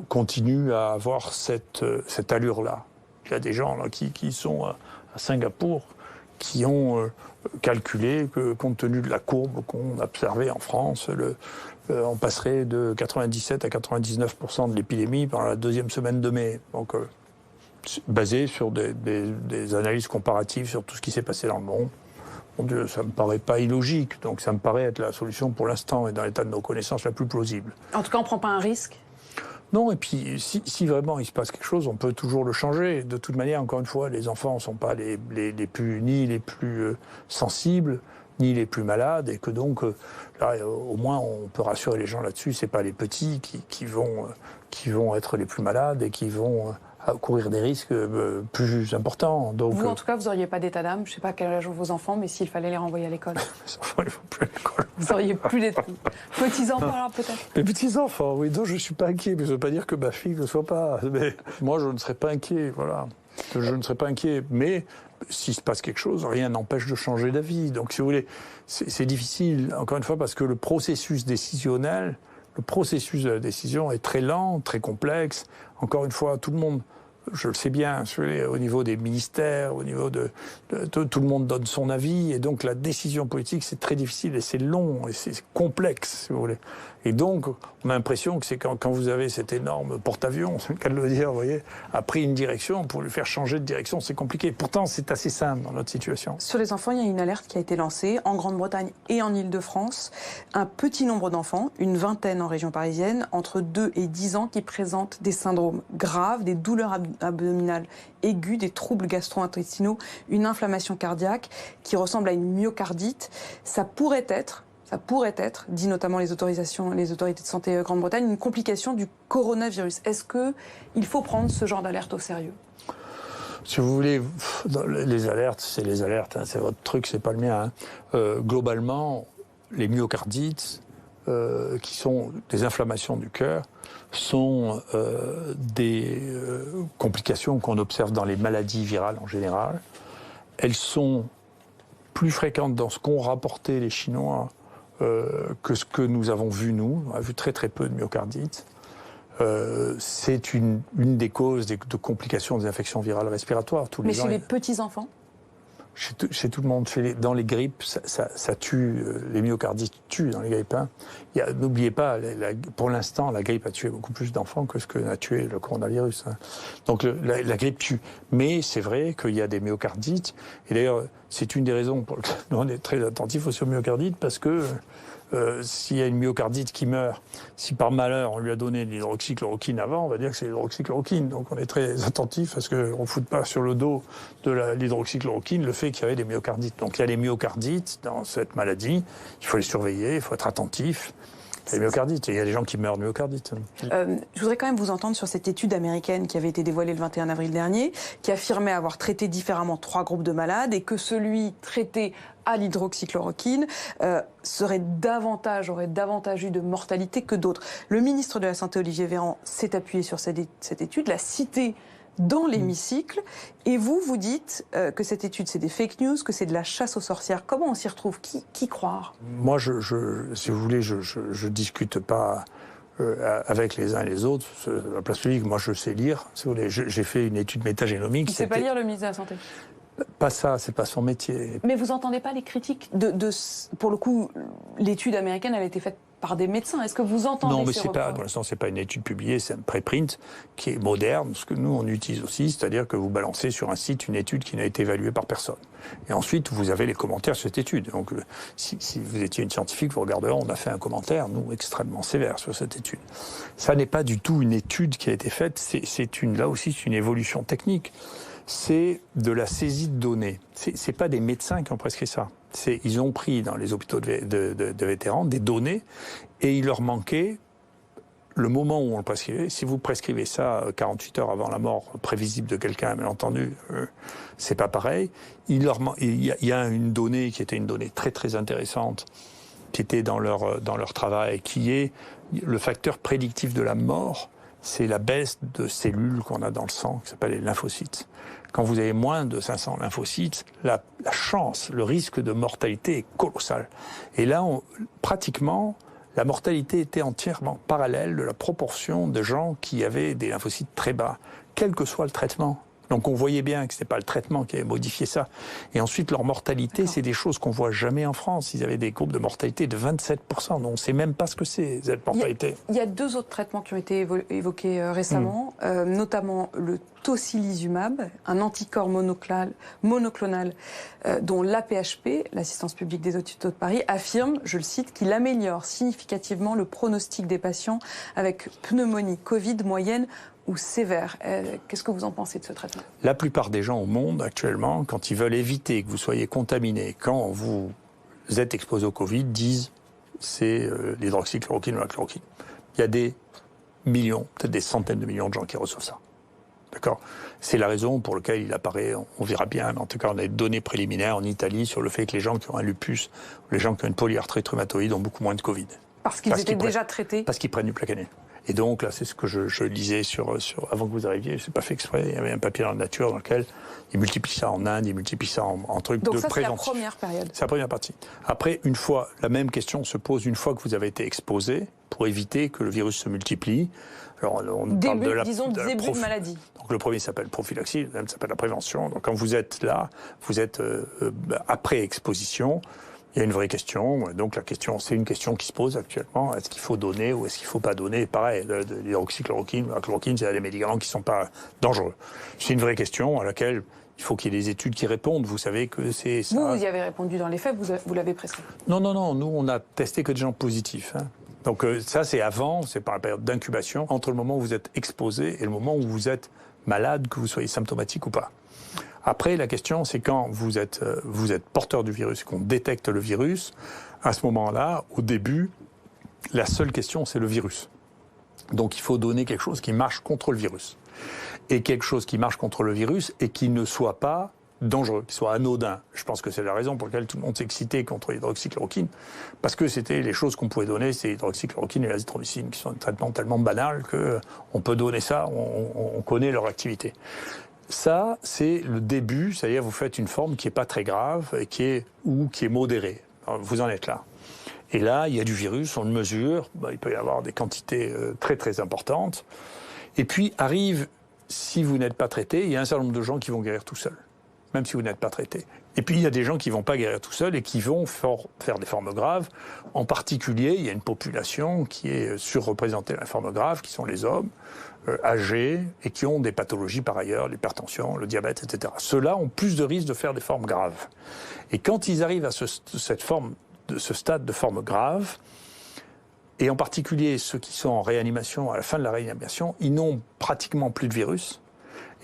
continue à avoir cette allure-là, il y a des gens là, qui sont à Singapour, qui ont calculé que, compte tenu de la courbe qu'on observait en France, on passerait de 97 à 99% de l'épidémie pendant la deuxième semaine de mai. Donc, basé sur des analyses comparatives sur tout ce qui s'est passé dans le monde. Mon Dieu, ça me paraît pas illogique. Donc, ça me paraît être la solution pour l'instant et dans l'état de nos connaissances la plus plausible. En tout cas, on ne prend pas un risque? Non, et puis, si vraiment il se passe quelque chose, on peut toujours le changer. De toute manière, encore une fois, les enfants ne sont pas les plus, ni les plus sensibles, ni les plus malades, et que donc, là, au moins, on peut rassurer les gens là-dessus. C'est pas les petits qui vont être les plus malades et qui vont courir des risques plus importants. Donc, vous, en tout cas, vous n'auriez pas d'état d'âme. Je ne sais pas quel âge ont vos enfants, mais s'il fallait les renvoyer à l'école. Les enfants, ils ne vont plus à l'école. Vous n'auriez plus d'état d'âme. Petits-enfants, alors, peut-être? Les petits-enfants, oui. Donc, je ne suis pas inquiet. Mais ça ne veut pas dire que ma fille ne le soit pas. Mais moi, je ne serais pas inquiet, voilà. Je ne serais pas inquiet. Mais s'il se passe quelque chose, rien n'empêche de changer d'avis. Donc, si vous voulez, c'est difficile, encore une fois, parce que le processus décisionnel, le processus de la décision est très lent, très complexe. Encore une fois, tout le monde, je le sais bien, au niveau des ministères, au niveau tout le monde donne son avis, et donc la décision politique, c'est très difficile, et c'est long, et c'est complexe, si vous voulez. Et donc, on a l'impression que c'est quand vous avez cet énorme porte-avions, c'est le cas de le dire, vous voyez, a pris une direction, pour lui faire changer de direction, c'est compliqué. Pourtant, c'est assez simple dans notre situation. Sur les enfants, il y a une alerte qui a été lancée en Grande-Bretagne et en Île-de-France. Un petit nombre d'enfants, une vingtaine en région parisienne, entre 2 et 10 ans, qui présentent des syndromes graves, des douleurs abdominales aiguës, des troubles gastro-intestinaux, une inflammation cardiaque qui ressemble à une myocardite. Ça pourrait être, dit notamment les autorités de santé Grande-Bretagne, une complication du coronavirus. Est-ce qu'il faut prendre ce genre d'alerte au sérieux? Si vous voulez, les alertes, c'est les alertes, hein, c'est votre truc, c'est pas le mien. Hein. Globalement, les myocardites, qui sont des inflammations du cœur, sont des complications qu'on observe dans les maladies virales en général. Elles sont plus fréquentes dans ce qu'ont rapporté les Chinois que ce que nous avons vu, nous. On a vu très très peu de myocardites. C'est une des causes de complications des infections virales respiratoires. Mais chez les petits-enfants? Chez tout le monde. Dans les grippes, ça tue. Les myocardites tuent dans les grippes. Hein. N'oubliez pas, pour l'instant, la grippe a tué beaucoup plus d'enfants que ce que a tué le coronavirus. Hein. Donc la grippe tue. Mais c'est vrai qu'il y a des myocardites. Et d'ailleurs, c'est une des raisons pour lesquelles nous, on est très attentifs aux myocardites, parce que s'il y a une myocardite qui meurt, si par malheur on lui a donné de l'hydroxychloroquine avant, on va dire que c'est l'hydroxychloroquine. Donc on est très attentif à ce qu'on ne foute pas sur le dos de l'hydroxychloroquine le fait qu'il y avait des myocardites. Donc il y a les myocardites dans cette maladie, il faut les surveiller, il faut être attentif. Les myocardites, il y a des gens qui meurent de myocardite. Je voudrais quand même vous entendre sur cette étude américaine qui avait été dévoilée le 21 avril dernier, qui affirmait avoir traité différemment 3 groupes de malades et que celui traité à l'hydroxychloroquine aurait davantage eu de mortalité que d'autres. Le ministre de la Santé, Olivier Véran, s'est appuyé sur cette étude, l'a citée dans l'hémicycle, et vous dites que cette étude c'est des fake news, que c'est de la chasse aux sorcières. Comment on s'y retrouve? Qui croire? Moi, si vous voulez, je discute pas avec les uns et les autres. À la place publique, moi je sais lire. Si vous voulez, j'ai fait une étude métagénomique. Il ne sait pas lire, le ministre de la Santé? Pas ça, c'est pas son métier. Mais vous entendez pas les critiques pour le coup, l'étude américaine elle a été faite par des médecins. Est-ce que vous entendez Non, mais ces c'est pas, pour l'instant, c'est pas une étude publiée, c'est un préprint qui est moderne, ce que nous on utilise aussi, c'est-à-dire que vous balancez sur un site une étude qui n'a été évaluée par personne. Et ensuite, vous avez les commentaires sur cette étude. Donc, si vous étiez une scientifique, vous regarderez, on a fait un commentaire, nous, extrêmement sévère sur cette étude. Ça n'est pas du tout une étude qui a été faite, là aussi, c'est une évolution technique. C'est de la saisie de données. C'est pas des médecins qui ont prescrit ça. Ils ont pris dans les hôpitaux de vétérans des données et il leur manquait le moment où on le prescrivait. Si vous prescrivez ça 48 heures avant la mort prévisible de quelqu'un, bien entendu, c'est pas pareil. Il y a une donnée qui était une donnée très très intéressante qui était dans leur travail, qui est le facteur prédictif de la mort. C'est la baisse de cellules qu'on a dans le sang, qui s'appelle les lymphocytes. Quand vous avez moins de 500 lymphocytes, la chance, le risque de mortalité est colossal. Et là, pratiquement, la mortalité était entièrement parallèle de la proportion de gens qui avaient des lymphocytes très bas, quel que soit le traitement. Donc on voyait bien que ce n'était pas le traitement qui avait modifié ça. Et ensuite, leur mortalité, c'est des choses qu'on ne voit jamais en France. Ils avaient des groupes de mortalité de 27%. Donc on ne sait même pas ce que c'est, cette mortalité. Il y a 2 autres traitements qui ont été évoqués récemment, notamment le tocilizumab, un anticorps monoclonal dont l'APHP, l'Assistance publique des hôpitaux de Paris, affirme, je le cite, qu'il améliore significativement le pronostic des patients avec pneumonie Covid moyenne ou sévère. Qu'est-ce que vous en pensez de ce traitement? La plupart des gens au monde, actuellement, quand ils veulent éviter que vous soyez contaminé, quand vous êtes exposé au Covid, disent c'est l'hydroxychloroquine ou la chloroquine. Il y a des millions, peut-être des centaines de millions de gens qui reçoivent ça. D'accord? C'est la raison pour laquelle il apparaît, on verra bien, mais en tout cas, on a des données préliminaires en Italie sur le fait que les gens qui ont un lupus, ou les gens qui ont une polyarthrite rhumatoïde ont beaucoup moins de Covid. Parce qu'ils étaient déjà traités? Parce qu'ils prennent du Plaquenil. Et donc, là, c'est ce que je lisais avant que vous arriviez, c'est pas fait exprès, il y avait un papier dans la nature dans lequel ils multiplient ça en Inde, ils multiplient ça en trucs de prévention. Donc ça, c'est la première période. C'est la première partie. Après, la même question se pose une fois que vous avez été exposé, pour éviter que le virus se multiplie. Alors, on parle de début de maladie. Donc le premier s'appelle prophylaxie, le deuxième s'appelle la prévention. Donc quand vous êtes là, vous êtes après exposition. Il y a une vraie question. Donc la question, c'est une question qui se pose actuellement. Est-ce qu'il faut donner ou est-ce qu'il ne faut pas donner? Pareil, l'hydroxychloroquine, la chloroquine, c'est des médicaments qui ne sont pas dangereux. C'est une vraie question à laquelle il faut qu'il y ait des études qui répondent. Vous savez que c'est ça. Vous y avez répondu dans les faits, vous l'avez prescrit? Non. Nous, on a testé que des gens positifs. Donc ça, c'est avant, c'est par la période d'incubation, entre le moment où vous êtes exposé et le moment où vous êtes malade, que vous soyez symptomatique ou pas. Après, la question, c'est quand vous êtes porteur du virus, qu'on détecte le virus, à ce moment-là, au début, la seule question, c'est le virus. Donc il faut donner quelque chose qui marche contre le virus. Et quelque chose qui marche contre le virus et qui ne soit pas dangereux, qui soit anodin. Je pense que c'est la raison pour laquelle tout le monde s'est excité contre l'hydroxychloroquine, parce que c'était les choses qu'on pouvait donner, c'est l'hydroxychloroquine et l'azithromycine, qui sont des traitements tellement banals qu'on peut donner ça, on connaît leur activité. Ça, c'est le début, c'est-à-dire vous faites une forme qui n'est pas très grave et qui est modérée. Alors, vous en êtes là. Et là, il y a du virus, on le mesure, il peut y avoir des quantités très très importantes. Et puis arrive, si vous n'êtes pas traité, il y a un certain nombre de gens qui vont guérir tout seuls, même si vous n'êtes pas traité. Et puis il y a des gens qui ne vont pas guérir tout seuls et qui vont faire des formes graves. En particulier, il y a une population qui est surreprésentée dans les formes graves, qui sont les hommes âgés et qui ont des pathologies par ailleurs, l'hypertension, le diabète, etc. Ceux-là ont plus de risques de faire des formes graves. Et quand ils arrivent à cette forme de ce stade de forme grave. Et en particulier ceux qui sont en réanimation, à la fin de la réanimation, ils n'ont pratiquement plus de virus.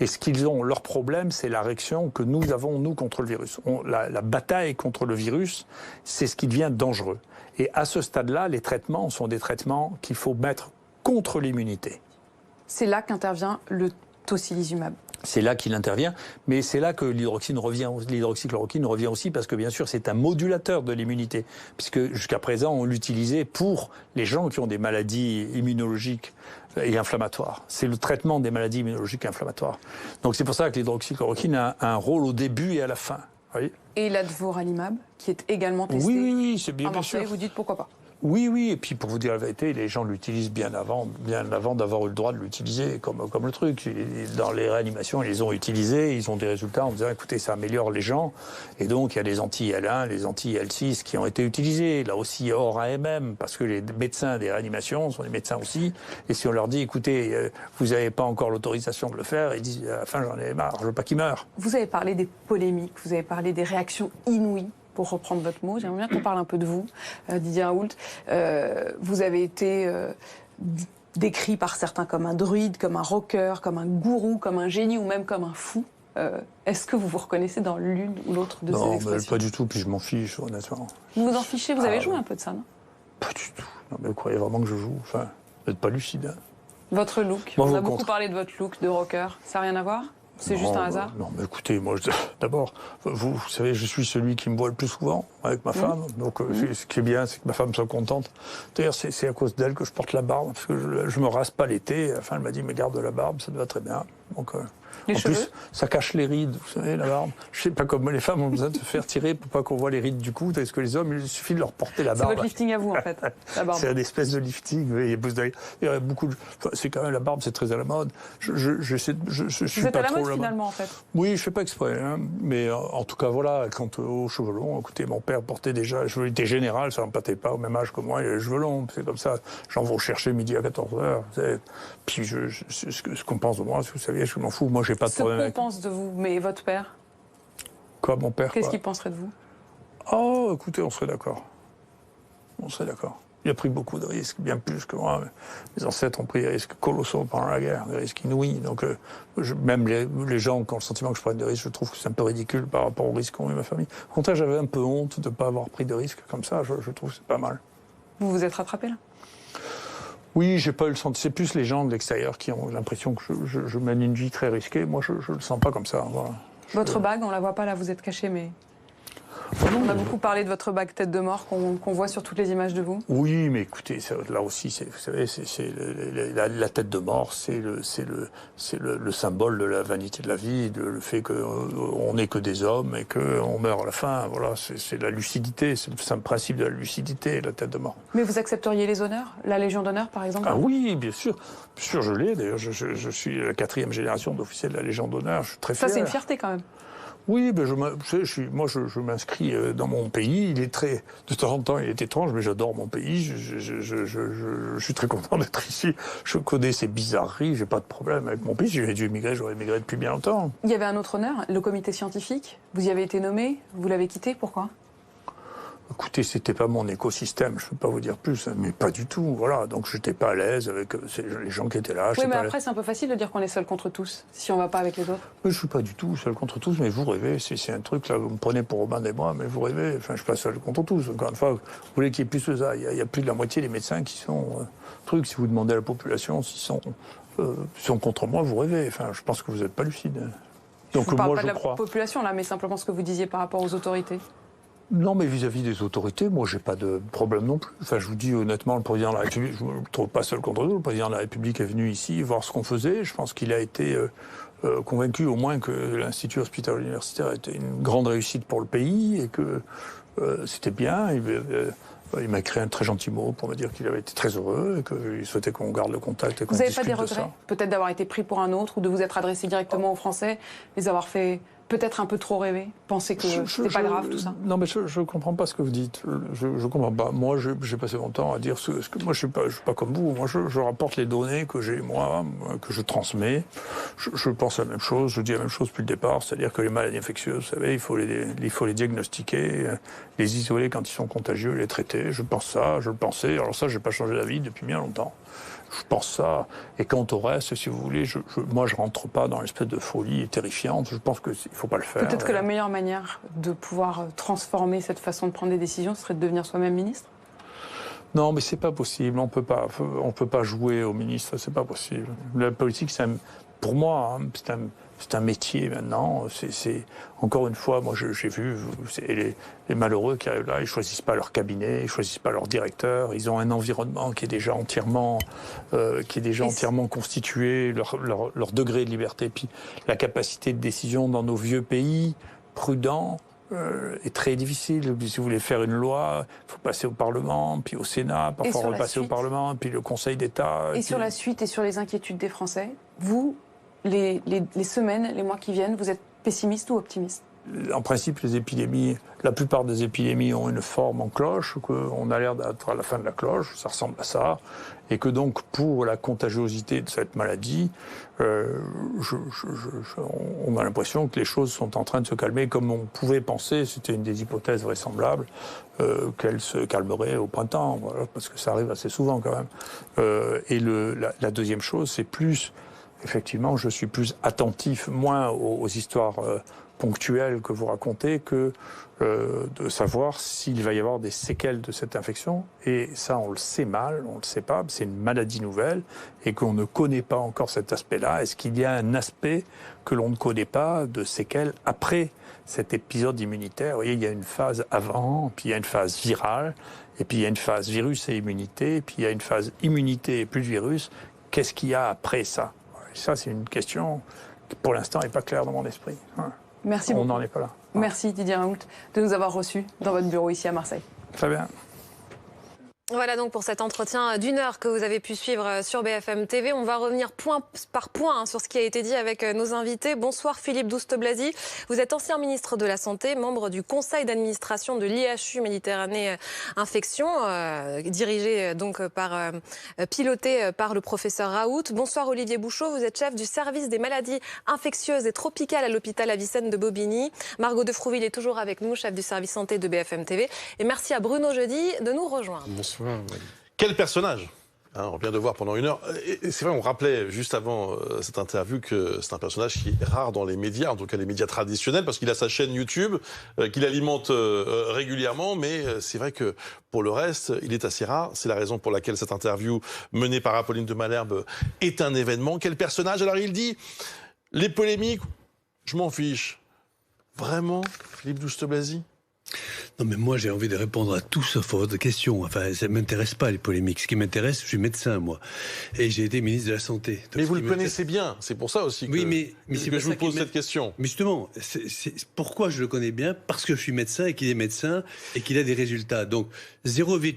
Et ce qu'ils ont, leur problème, c'est la réaction que nous avons, nous, contre le virus. La bataille contre le virus, c'est ce qui devient dangereux. Et à ce stade-là, les traitements sont des traitements qu'il faut mettre contre l'immunité. C'est là qu'intervient le tocilizumab. C'est là qu'il intervient, mais c'est là que l'hydroxychloroquine revient aussi, parce que bien sûr c'est un modulateur de l'immunité, puisque jusqu'à présent on l'utilisait pour les gens qui ont des maladies immunologiques et inflammatoires. C'est le traitement des maladies immunologiques et inflammatoires. Donc c'est pour ça que l'hydroxychloroquine a un rôle au début et à la fin. Oui. Et l'advoralimab, qui est également testé c'est bien, bien sûr. Vous dites pourquoi pas? Oui, et puis pour vous dire la vérité, les gens l'utilisent bien avant d'avoir eu le droit de l'utiliser, comme le truc. Dans les réanimations, ils les ont utilisés, ils ont des résultats en disant, écoutez, ça améliore les gens. Et donc, il y a les anti-IL1, les anti-IL6 qui ont été utilisés, là aussi hors AMM, parce que les médecins des réanimations sont des médecins aussi. Et si on leur dit, écoutez, vous n'avez pas encore l'autorisation de le faire, ils disent, à la fin, j'en ai marre, je veux pas qu'ils meurent. Vous avez parlé des polémiques, vous avez parlé des réactions inouïes. Pour reprendre votre mot, j'aimerais bien qu'on parle un peu de vous, Didier Raoult. Vous avez été décrit par certains comme un druide, comme un rocker, comme un gourou, comme un génie ou même comme un fou. Est-ce que vous vous reconnaissez dans l'une ou l'autre de ces expressions? Non, pas du tout, puis je m'en fiche, honnêtement. Vous vous en fichez? Vous avez joué un peu de ça, non? Pas du tout. Non, mais vous croyez vraiment que je joue? Enfin, vous n'êtes pas lucide. Hein. Votre look, on a beaucoup parlé de votre look de rocker. Ça n'a rien à voir? C'est juste un hasard? Non, mais écoutez, moi, d'abord, vous savez, je suis celui qui me voit le plus souvent avec ma femme. Donc, ce qui est bien, c'est que ma femme soit contente. D'ailleurs, c'est à cause d'elle que je porte la barbe, parce que je me rase pas l'été. Enfin, elle m'a dit, mais garde la barbe, ça te va très bien. Donc, les cheveux? plus, ça cache les rides, vous savez, la barbe. Je sais pas comment les femmes ont besoin de se faire tirer pour pas qu'on voit les rides du cou, parce que les hommes, il suffit de leur porter la barbe. C'est votre lifting à vous, en fait, la barbe. C'est une espèce de lifting, oui, il y a beaucoup de... C'est quand même, la barbe, c'est très à la mode. Je suis vous êtes pas à la trop mode, finalement, en fait. Oui, je fais pas exprès, hein. Mais en tout cas, voilà, quant aux cheveux longs, écoutez, mon père portait déjà, il était général, ça n'empâtait pas au même âge que moi, il a les cheveux longs, c'est comme ça, j'en vais chercher midi à 14h, puis ce qu'on pense de moi, vous savez, je m'en fous, moi j'ai pas de problème avec... de vous, mais votre père? Quoi, mon père? Qu'est-ce qu'il penserait de vous? Oh, écoutez, on serait d'accord. On serait d'accord. Il a pris beaucoup de risques, bien plus que moi. Mes ancêtres ont pris des risques colossaux pendant la guerre, des risques inouïs. Donc, même les gens qui ont le sentiment que je prenne des risques, je trouve que c'est un peu ridicule par rapport aux risques qu'ont eu ma famille. Au contraire, j'avais un peu honte de ne pas avoir pris de risques comme ça. Je trouve que c'est pas mal. Vous vous êtes rattrapé, là? Oui, j'ai pas eu le sentiment. C'est plus les gens de l'extérieur qui ont l'impression que je mène une vie très risquée. Moi, je le sens pas comme ça. Voilà. Votre bague, on la voit pas là, vous êtes caché, mais... On a beaucoup parlé de votre bague tête de mort qu'on voit sur toutes les images de vous. Oui, mais écoutez, là aussi, vous savez, la tête de mort, c'est le symbole de la vanité de la vie, le fait qu'on n'est que des hommes et qu'on meurt à la fin. Voilà, c'est la lucidité, c'est le principe de la lucidité, la tête de mort. Mais vous accepteriez les honneurs? La Légion d'honneur, par exemple? Ah oui, bien sûr. Bien sûr, je l'ai. D'ailleurs, je suis la 4e génération d'officiers de la Légion d'honneur. Je suis très fier. Ça, c'est une fierté, quand même. Oui, ben je m'inscris dans mon pays. Il est de temps en temps, il est étrange, mais j'adore mon pays. Je suis très content d'être ici. Je connais ces bizarreries, j'ai pas de problème avec mon pays. Si j'avais dû émigrer, j'aurais émigré depuis bien longtemps. Il y avait un autre honneur, le comité scientifique. Vous y avez été nommé, vous l'avez quitté, pourquoi? Écoutez, c'était pas mon écosystème, je peux pas vous dire plus, mais pas du tout, voilà. Donc j'étais pas à l'aise avec les gens qui étaient là. Oui, mais après c'est un peu facile de dire qu'on est seul contre tous, si on va pas avec les autres. Mais je suis pas du tout seul contre tous, mais vous rêvez, c'est un truc là, vous me prenez pour Robin des Bois, mais vous rêvez, enfin je suis pas seul contre tous. Encore une fois, vous voulez qu'il y ait plus de ça, il y a plus de la moitié des médecins qui sont si vous demandez à la population s'ils sont contre moi, vous rêvez, enfin je pense que vous n'êtes pas lucide. Donc je parle pas de la population là, mais simplement ce que vous disiez par rapport aux autorités. Non, mais vis-à-vis des autorités, moi, j'ai pas de problème non plus. Enfin, je vous dis honnêtement, le président de la République, je ne me trouve pas seul contre nous. Le président de la République est venu ici voir ce qu'on faisait. Je pense qu'il a été convaincu au moins que l'Institut hospitalier universitaire était une grande réussite pour le pays et que c'était bien. Il m'a écrit un très gentil mot pour me dire qu'il avait été très heureux et qu'il souhaitait qu'on garde le contact et qu'on discute de ça. Vous n'avez pas des regrets, peut-être d'avoir été pris pour un autre ou de vous être adressé directement aux Français, les avoir fait peut-être un peu trop rêvé, penser que c'était pas grave tout ça? Non, mais je comprends pas ce que vous dites. Je comprends pas. Moi, j'ai passé mon temps à dire ce que moi, je suis pas comme vous. Moi, je rapporte les données que j'ai moi, que je transmets. Je pense la même chose. Je dis la même chose depuis le départ, c'est-à-dire que les maladies infectieuses, vous savez, il faut les diagnostiquer, les isoler quand ils sont contagieux, les traiter. Je pense ça, je le pensais. Alors ça, j'ai pas changé d'avis depuis bien longtemps. Je pense ça. Et quant au reste, si vous voulez, moi, je rentre pas dans l'espèce de folie terrifiante. Je pense qu'il ne faut pas le faire. Peut-être que la meilleure manière de pouvoir transformer cette façon de prendre des décisions serait de devenir soi-même ministre? Non, mais c'est pas possible. On peut pas jouer au ministre. C'est pas possible. La politique, pour moi, c'est un métier maintenant. C'est encore une fois, moi j'ai vu les malheureux qui arrivent là, ils choisissent pas leur cabinet, ils choisissent pas leur directeur. Ils ont un environnement qui est déjà entièrement constitué, leur degré de liberté, puis la capacité de décision dans nos vieux pays prudents. Est très difficile. Si vous voulez faire une loi, il faut passer au Parlement, puis au Sénat, parfois repasser au Parlement, puis le Conseil d'État. Et sur la suite et sur les inquiétudes des Français, vous, les semaines, les mois qui viennent, vous êtes pessimiste ou optimiste? En principe, la plupart des épidémies ont une forme en cloche, qu'on a l'air d'être à la fin de la cloche, ça ressemble à ça, et que donc pour la contagiosité de cette maladie, on a l'impression que les choses sont en train de se calmer comme on pouvait penser, c'était une des hypothèses vraisemblables, qu'elles se calmeraient au printemps, voilà, parce que ça arrive assez souvent quand même. Et la deuxième chose, c'est plus, effectivement, je suis plus attentif, moins aux histoires ponctuelles que vous racontez, que de savoir s'il va y avoir des séquelles de cette infection. Et ça, on le sait mal, on le sait pas, c'est une maladie nouvelle et qu'on ne connaît pas encore cet aspect-là. Est-ce qu'il y a un aspect que l'on ne connaît pas de séquelles après cet épisode immunitaire? Vous voyez, il y a une phase avant, puis il y a une phase virale, et puis il y a une phase virus et immunité, et puis il y a une phase immunité et plus de virus. Qu'est-ce qu'il y a après ça? Et ça, c'est une question qui, pour l'instant, n'est pas claire dans mon esprit. Merci beaucoup. On n'en est pas là. Merci Didier Raoult de nous avoir reçus dans votre bureau ici à Marseille. Très bien. Voilà donc pour cet entretien d'1 heure que vous avez pu suivre sur BFM TV. On va revenir point par point sur ce qui a été dit avec nos invités. Bonsoir Philippe Douste-Blazy. Vous êtes ancien ministre de la Santé, membre du conseil d'administration de l'IHU Méditerranée Infection, piloté par le professeur Raoult. Bonsoir Olivier Bouchot, vous êtes chef du service des maladies infectieuses et tropicales à l'hôpital Avicenne de Bobigny. Margot Defrouville est toujours avec nous, chef du service santé de BFM TV. Et merci à Bruno Jeudi de nous rejoindre. Bonsoir. Quel personnage, on vient de voir pendant 1 heure. Et c'est vrai, on rappelait juste avant cette interview que c'est un personnage qui est rare dans les médias, en tout cas les médias traditionnels, parce qu'il a sa chaîne YouTube, qu'il alimente régulièrement, mais c'est vrai que pour le reste, il est assez rare. C'est la raison pour laquelle cette interview menée par Apolline de Malherbe est un événement. Quel personnage? Alors il dit, les polémiques, je m'en fiche. Vraiment, Philippe Douste-Blazy? Non, mais moi, j'ai envie de répondre à tout sauf à votre question. Enfin, ça ne m'intéresse pas, les polémiques. Ce qui m'intéresse, je suis médecin, moi. Et j'ai été ministre de la Santé. Donc, mais vous le connaissez bien. C'est pour ça aussi que, que je vous pose cette question. Mais justement, pourquoi je le connais bien? Parce que je suis médecin et qu'il est médecin et qu'il a des résultats. Donc, 0,1